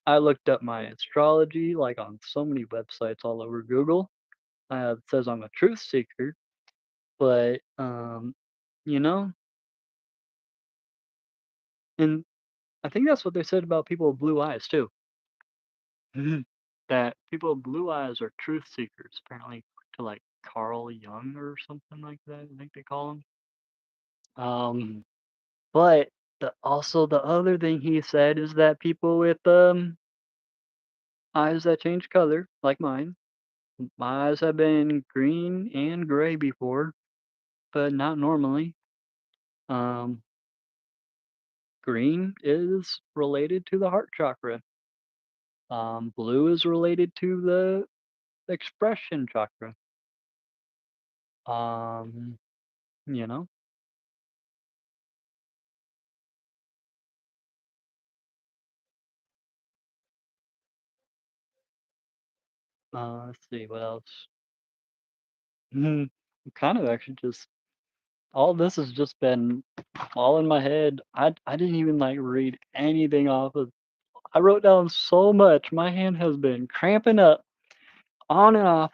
[SPEAKER 1] I looked up my astrology like on so many websites all over Google. It says I'm a truth seeker, but you know, and I think that's what they said about people with blue eyes too. Mhm. That people with blue eyes are truth seekers, apparently to like Carl Jung or something like that. I think they call him. Um, but also the other thing he said is that people with eyes that change color, like mine. My eyes have been green and gray before, but not normally. Um, Green is related to the heart chakra. Blue is related to the expression chakra. Um, you know, let's see what else. Hmm, kind of actually just all this has just been all in my head. I didn't even like read anything off of. I wrote down so much. My hand has been cramping up on and off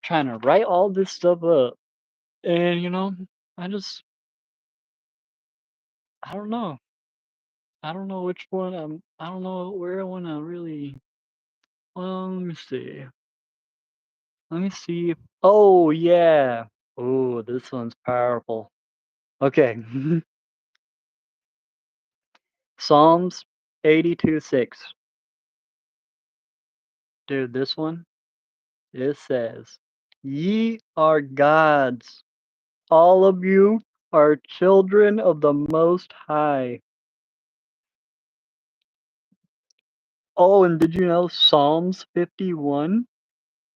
[SPEAKER 1] trying to write all this stuff up. And I just I don't know. I don't know which one I don't know where I wanna really well, let me see. Let me see if oh, yeah. Oh, this one's powerful. Okay. Psalms 82:6. Dude, this one, it says, "Ye are gods, all of you are children of the Most High." Oh, and did you know Psalms 51?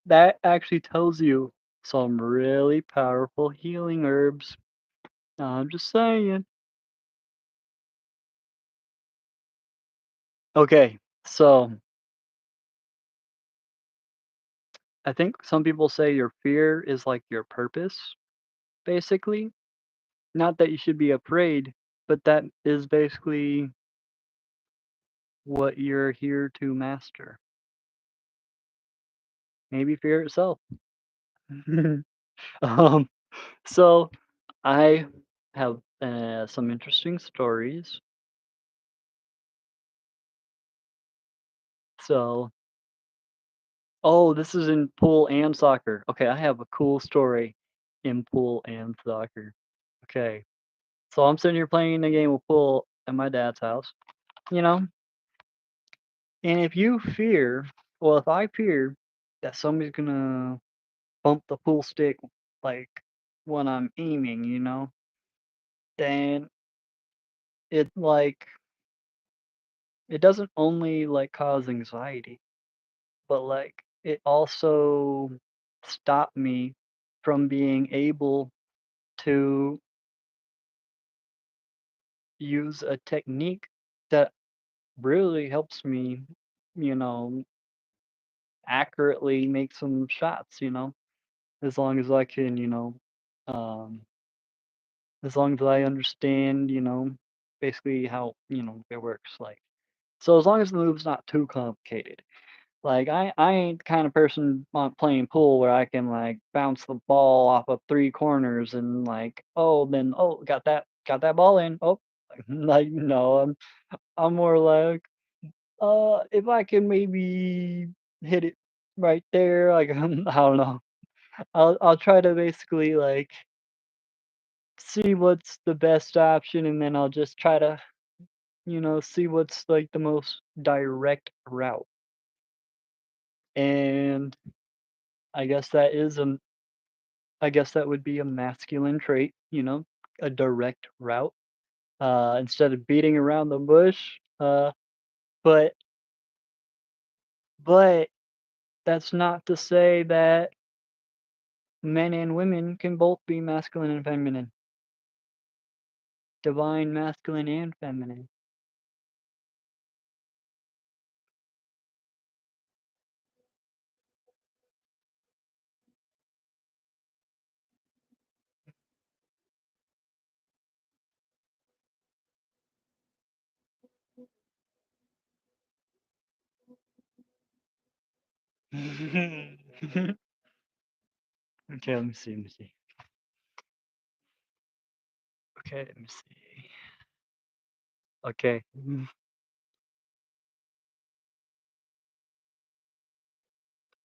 [SPEAKER 1] That actually tells you some really powerful healing herbs. I'm just saying. Okay, so I think some people say your fear is like your purpose, basically. Not that you should be afraid, but that is basically what you're here to master. Maybe fear itself. um, so I have some interesting stories. So, oh, this is in pool and soccer. Okay, I have a cool story in pool and soccer. Okay, so I'm sitting here playing a game of pool at my dad's house, you know, and if I fear that somebody's gonna bump the pool stick like when I'm aiming, then it like it doesn't only like cause anxiety, but like it also stopped me from being able to use a technique that really helps me, you know, accurately make some shots, as long as I can, um, as long as I understand, basically how, it works. Like, so as long as the move's not too complicated. Like I ain't the kind of person playing pool where I can like bounce the ball off of three corners and like got that ball in. Oh, like no, I'm more like if I can maybe hit it right there, like I don't know. I'll try to basically like see what's the best option and then I'll just try to, see what's like the most direct route. And I guess that is a I guess that would be a masculine trait, a direct route, instead of beating around the bush. But but that's not to say that men and women can both be masculine and feminine, divine masculine and feminine. Okay, let me see. Let me see. Okay, let me see. Okay.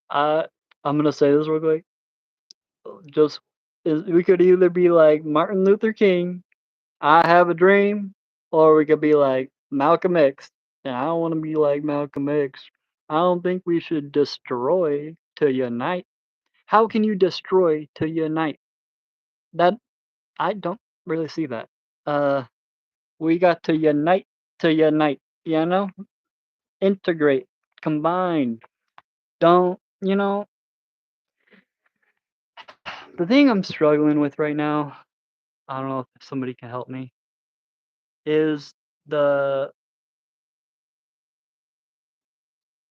[SPEAKER 1] Uh, I'm gonna say this real quick. Just we could either be like Martin Luther King, I have a dream, or we could be like Malcolm X. And I don't want to be like Malcolm X. I don't think we should destroy to unite. How can you destroy to unite? That I don't really see that. Uh, we got to unite. Integrate, combine. Don't the thing I'm struggling with right now? I don't know if somebody can help me. Is the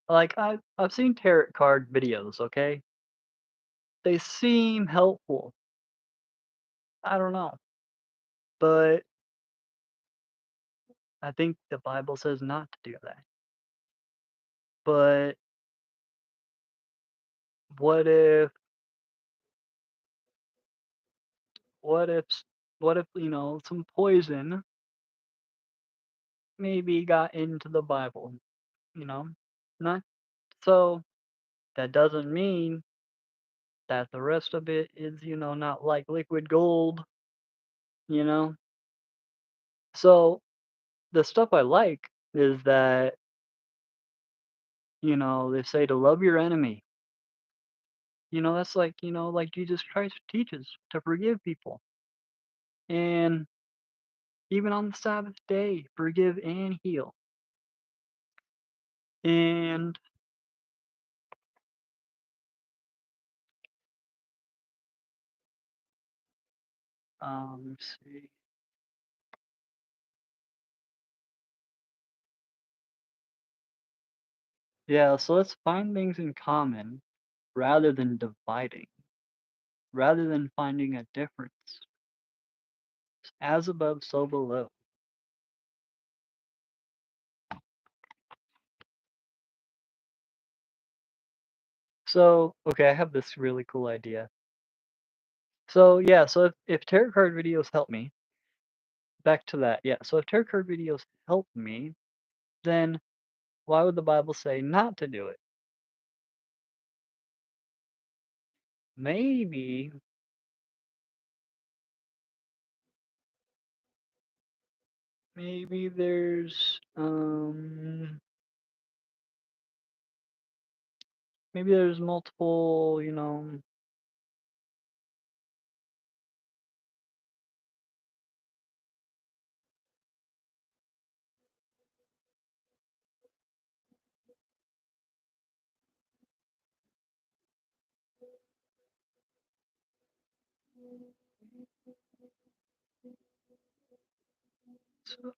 [SPEAKER 1] like I've seen tarot card videos. Okay, they seem helpful. I don't know, but I think the Bible says not to do that. But what if what if what if some poison maybe got into the Bible, you know? Not so that doesn't mean that the rest of it is, not like liquid gold, you know? So, the stuff I like is that, they say to love your enemy. That's like, like Jesus Christ teaches to forgive people. And even on the Sabbath day, forgive and heal. And let's see. Yeah, so let's find things in common rather than dividing, rather than finding a difference. As above, so below. So, okay, I have this really cool idea. So, yeah, so if tarot card videos help me, back to that, yeah. So if tarot card videos help me, then why would the Bible say not to do it? Maybe, maybe there's multiple, so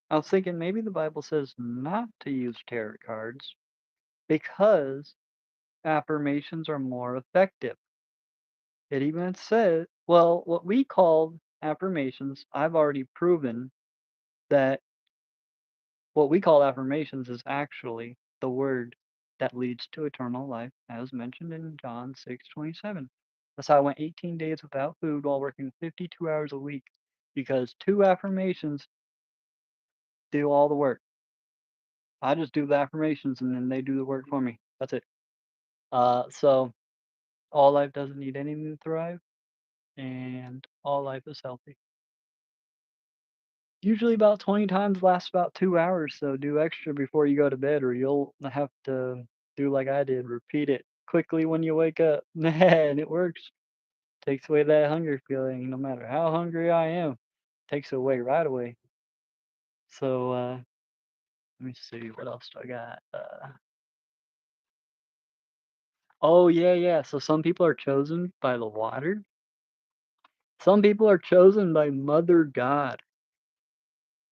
[SPEAKER 1] I was thinking maybe the Bible says not to use tarot cards because affirmations are more effective. It even says, well, what we call affirmations, I've already proven that what we call affirmations is actually the word that leads to eternal life, as mentioned in John 6:27. That's how I went 18 days without food while working 52 hours a week because two affirmations do all the work. I just do the affirmations and then they do the work for me. That's it. So all life doesn't need anything to thrive, and all life is healthy. Usually about 20 times lasts about 2 hours, so do extra before you go to bed or you'll have to do like I did, repeat it quickly when you wake up. And it works. Takes away that hunger feeling no matter how hungry I am. Takes it away right away. So, let me see, what else do I got? Oh, yeah, yeah, so some people are chosen by the water. Some people are chosen by Mother God.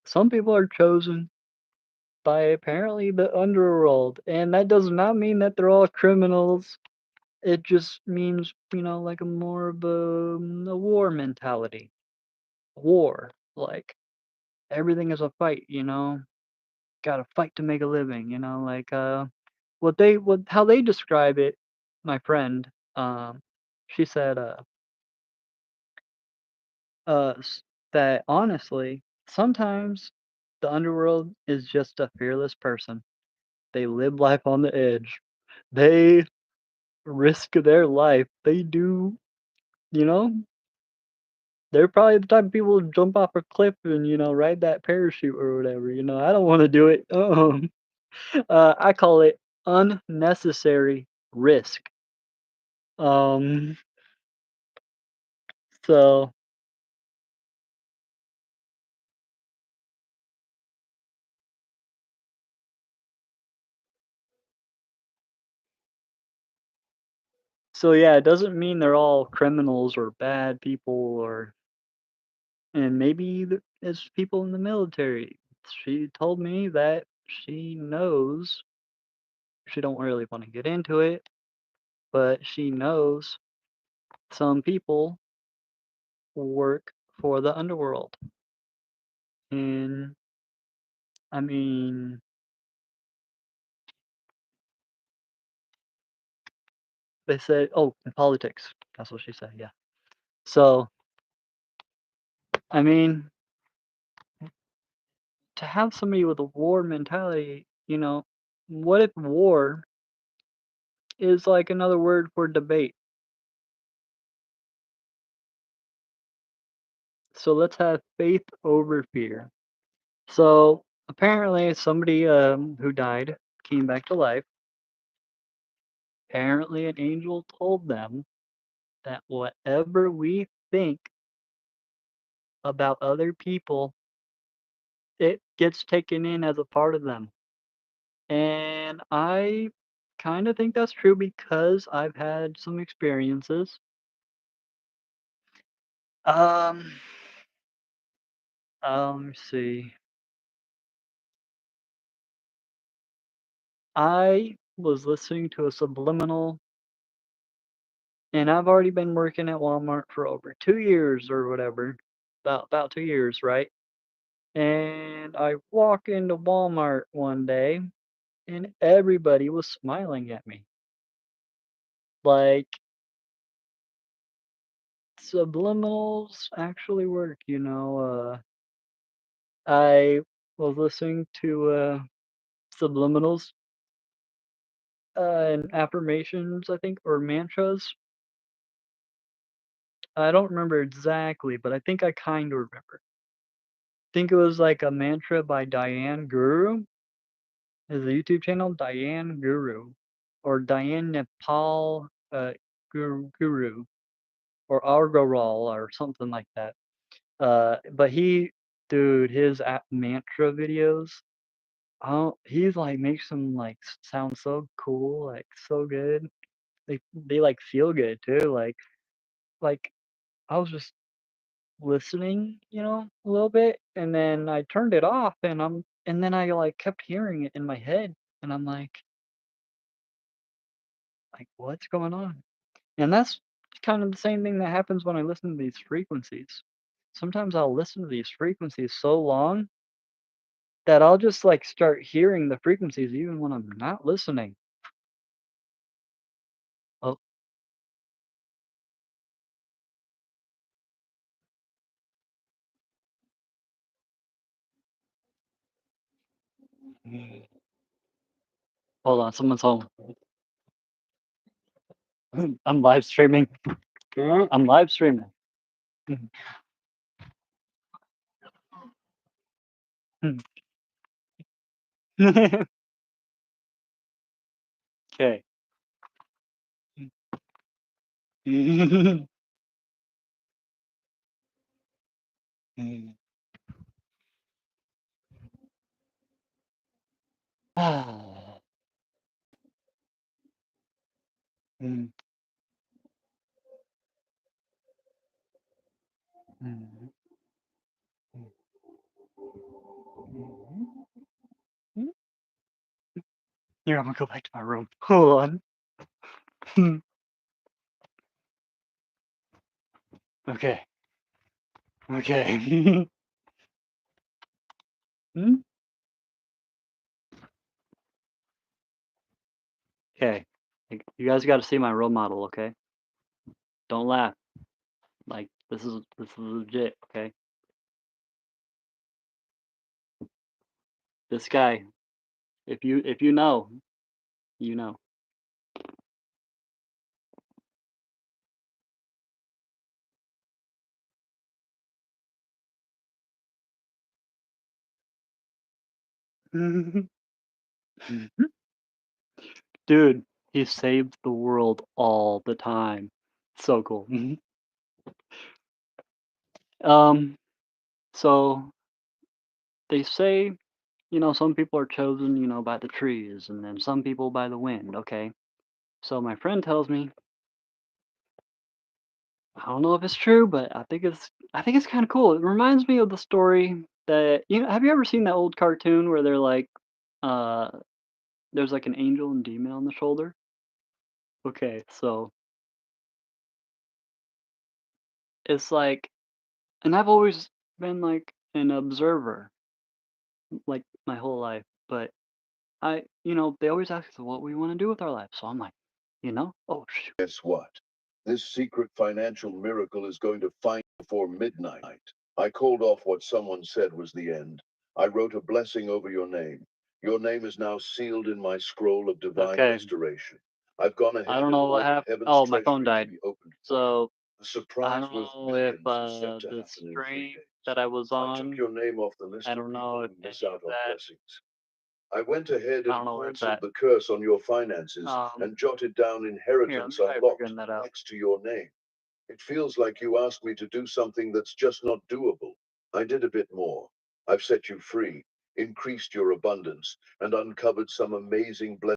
[SPEAKER 1] Some people are chosen by apparently the underworld, and that does not mean that they're all criminals. It just means, like a more of a war mentality. War, like everything is a fight, Got to fight to make a living, like what how they describe it. My friend, she said, that honestly, sometimes the underworld is just a fearless person. They live life on the edge. They risk their life. They do, you know, they're probably the type of people who jump off a cliff and, ride that parachute or whatever, I don't wanna do it. I call it unnecessary risk. Um, so yeah, it doesn't mean they're all criminals or bad people or and maybe it's people in the military. She told me that she knows she don't really wanna get into it, but she knows some people work for the underworld. And I mean, they said, oh, in politics. That's what she said. Yeah. So, I mean, to have somebody with a war mentality, what if war is like another word for debate? So let's have faith over fear. So apparently somebody who died came back to life. Apparently an angel told them that whatever we think about other people, it gets taken in as a part of them. And I kind of think that's true because I've had some experiences. Um, let me see. I was listening to a subliminal, and I've already been working at Walmart for over 2 years or whatever, about 2 years, right? And I walk into Walmart one day, and everybody was smiling at me. Like subliminals actually work, you know. I was listening to subliminals and affirmations, I think, or mantras. I don't remember exactly, but I think I kind of remember. I think it was like a mantra by Diane Guru. Is a YouTube channel Diane Guru or Diane Nepal Guru or Argoral or something like that. But dude, his mantra videos. Oh, he's like makes them like sound so cool, like so good. They like feel good too. Like I was just listening, a little bit, and then I turned it off, and then I like kept hearing it in my head, and I'm like what's going on? And that's kind of the same thing that happens when I listen to these frequencies. Sometimes I'll listen to these frequencies so long that I'll just like start hearing the frequencies even when I'm not listening. Oh, hold on, someone's home. I'm live streaming. I'm live streaming. Okay. Here, I'm gonna go back to my room. Hold on. Okay. Okay. Okay. You guys got to see my role model, okay? Don't laugh. Like this is legit, okay? This guy, if you know, you know. Dude, he saved the world all the time. So cool. Um, so they say, some people are chosen, by the trees, and then some people by the wind, okay? So my friend tells me, I don't know if it's true, but I think it's kind of cool. It reminds me of the story that, have you ever seen that old cartoon where they're like, uh, there's like an angel and demon on the shoulder? Okay, so it's like, and I've always been like an observer, like my whole life, but they always ask us what we want to do with our life. So I'm like, oh shoot.
[SPEAKER 3] Guess what? This secret financial miracle is going to find before midnight. I called off what someone said was the end. I wrote a blessing over your name. Your name is now sealed in my scroll of divine
[SPEAKER 1] Okay,
[SPEAKER 3] restoration. I've gone
[SPEAKER 1] I
[SPEAKER 3] ahead
[SPEAKER 1] don't
[SPEAKER 3] and
[SPEAKER 1] know what
[SPEAKER 3] ordered
[SPEAKER 1] happened.
[SPEAKER 3] heaven's
[SPEAKER 1] Oh, my phone
[SPEAKER 3] treasury to
[SPEAKER 1] died.
[SPEAKER 3] be opened for you.
[SPEAKER 1] So
[SPEAKER 3] A
[SPEAKER 1] I
[SPEAKER 3] surprise
[SPEAKER 1] don't
[SPEAKER 3] worth
[SPEAKER 1] know if
[SPEAKER 3] millions is set to
[SPEAKER 1] the
[SPEAKER 3] happen in 3
[SPEAKER 1] stream
[SPEAKER 3] days.
[SPEAKER 1] that I was
[SPEAKER 3] I took
[SPEAKER 1] on,
[SPEAKER 3] your name off the list
[SPEAKER 1] I
[SPEAKER 3] of
[SPEAKER 1] don't know
[SPEAKER 3] people
[SPEAKER 1] if
[SPEAKER 3] who
[SPEAKER 1] any
[SPEAKER 3] miss
[SPEAKER 1] of
[SPEAKER 3] out on
[SPEAKER 1] that,
[SPEAKER 3] blessings. I went ahead
[SPEAKER 1] I
[SPEAKER 3] and
[SPEAKER 1] don't know where it's
[SPEAKER 3] cancelled
[SPEAKER 1] at.
[SPEAKER 3] the curse on your finances and jotted down
[SPEAKER 1] Here, let me
[SPEAKER 3] inheritance
[SPEAKER 1] try
[SPEAKER 3] unlocked
[SPEAKER 1] figuring that out.
[SPEAKER 3] next to your name. It feels like you asked me to do something that's just not doable. I did a bit more. I've set you free, increased your abundance, and uncovered some amazing blessings.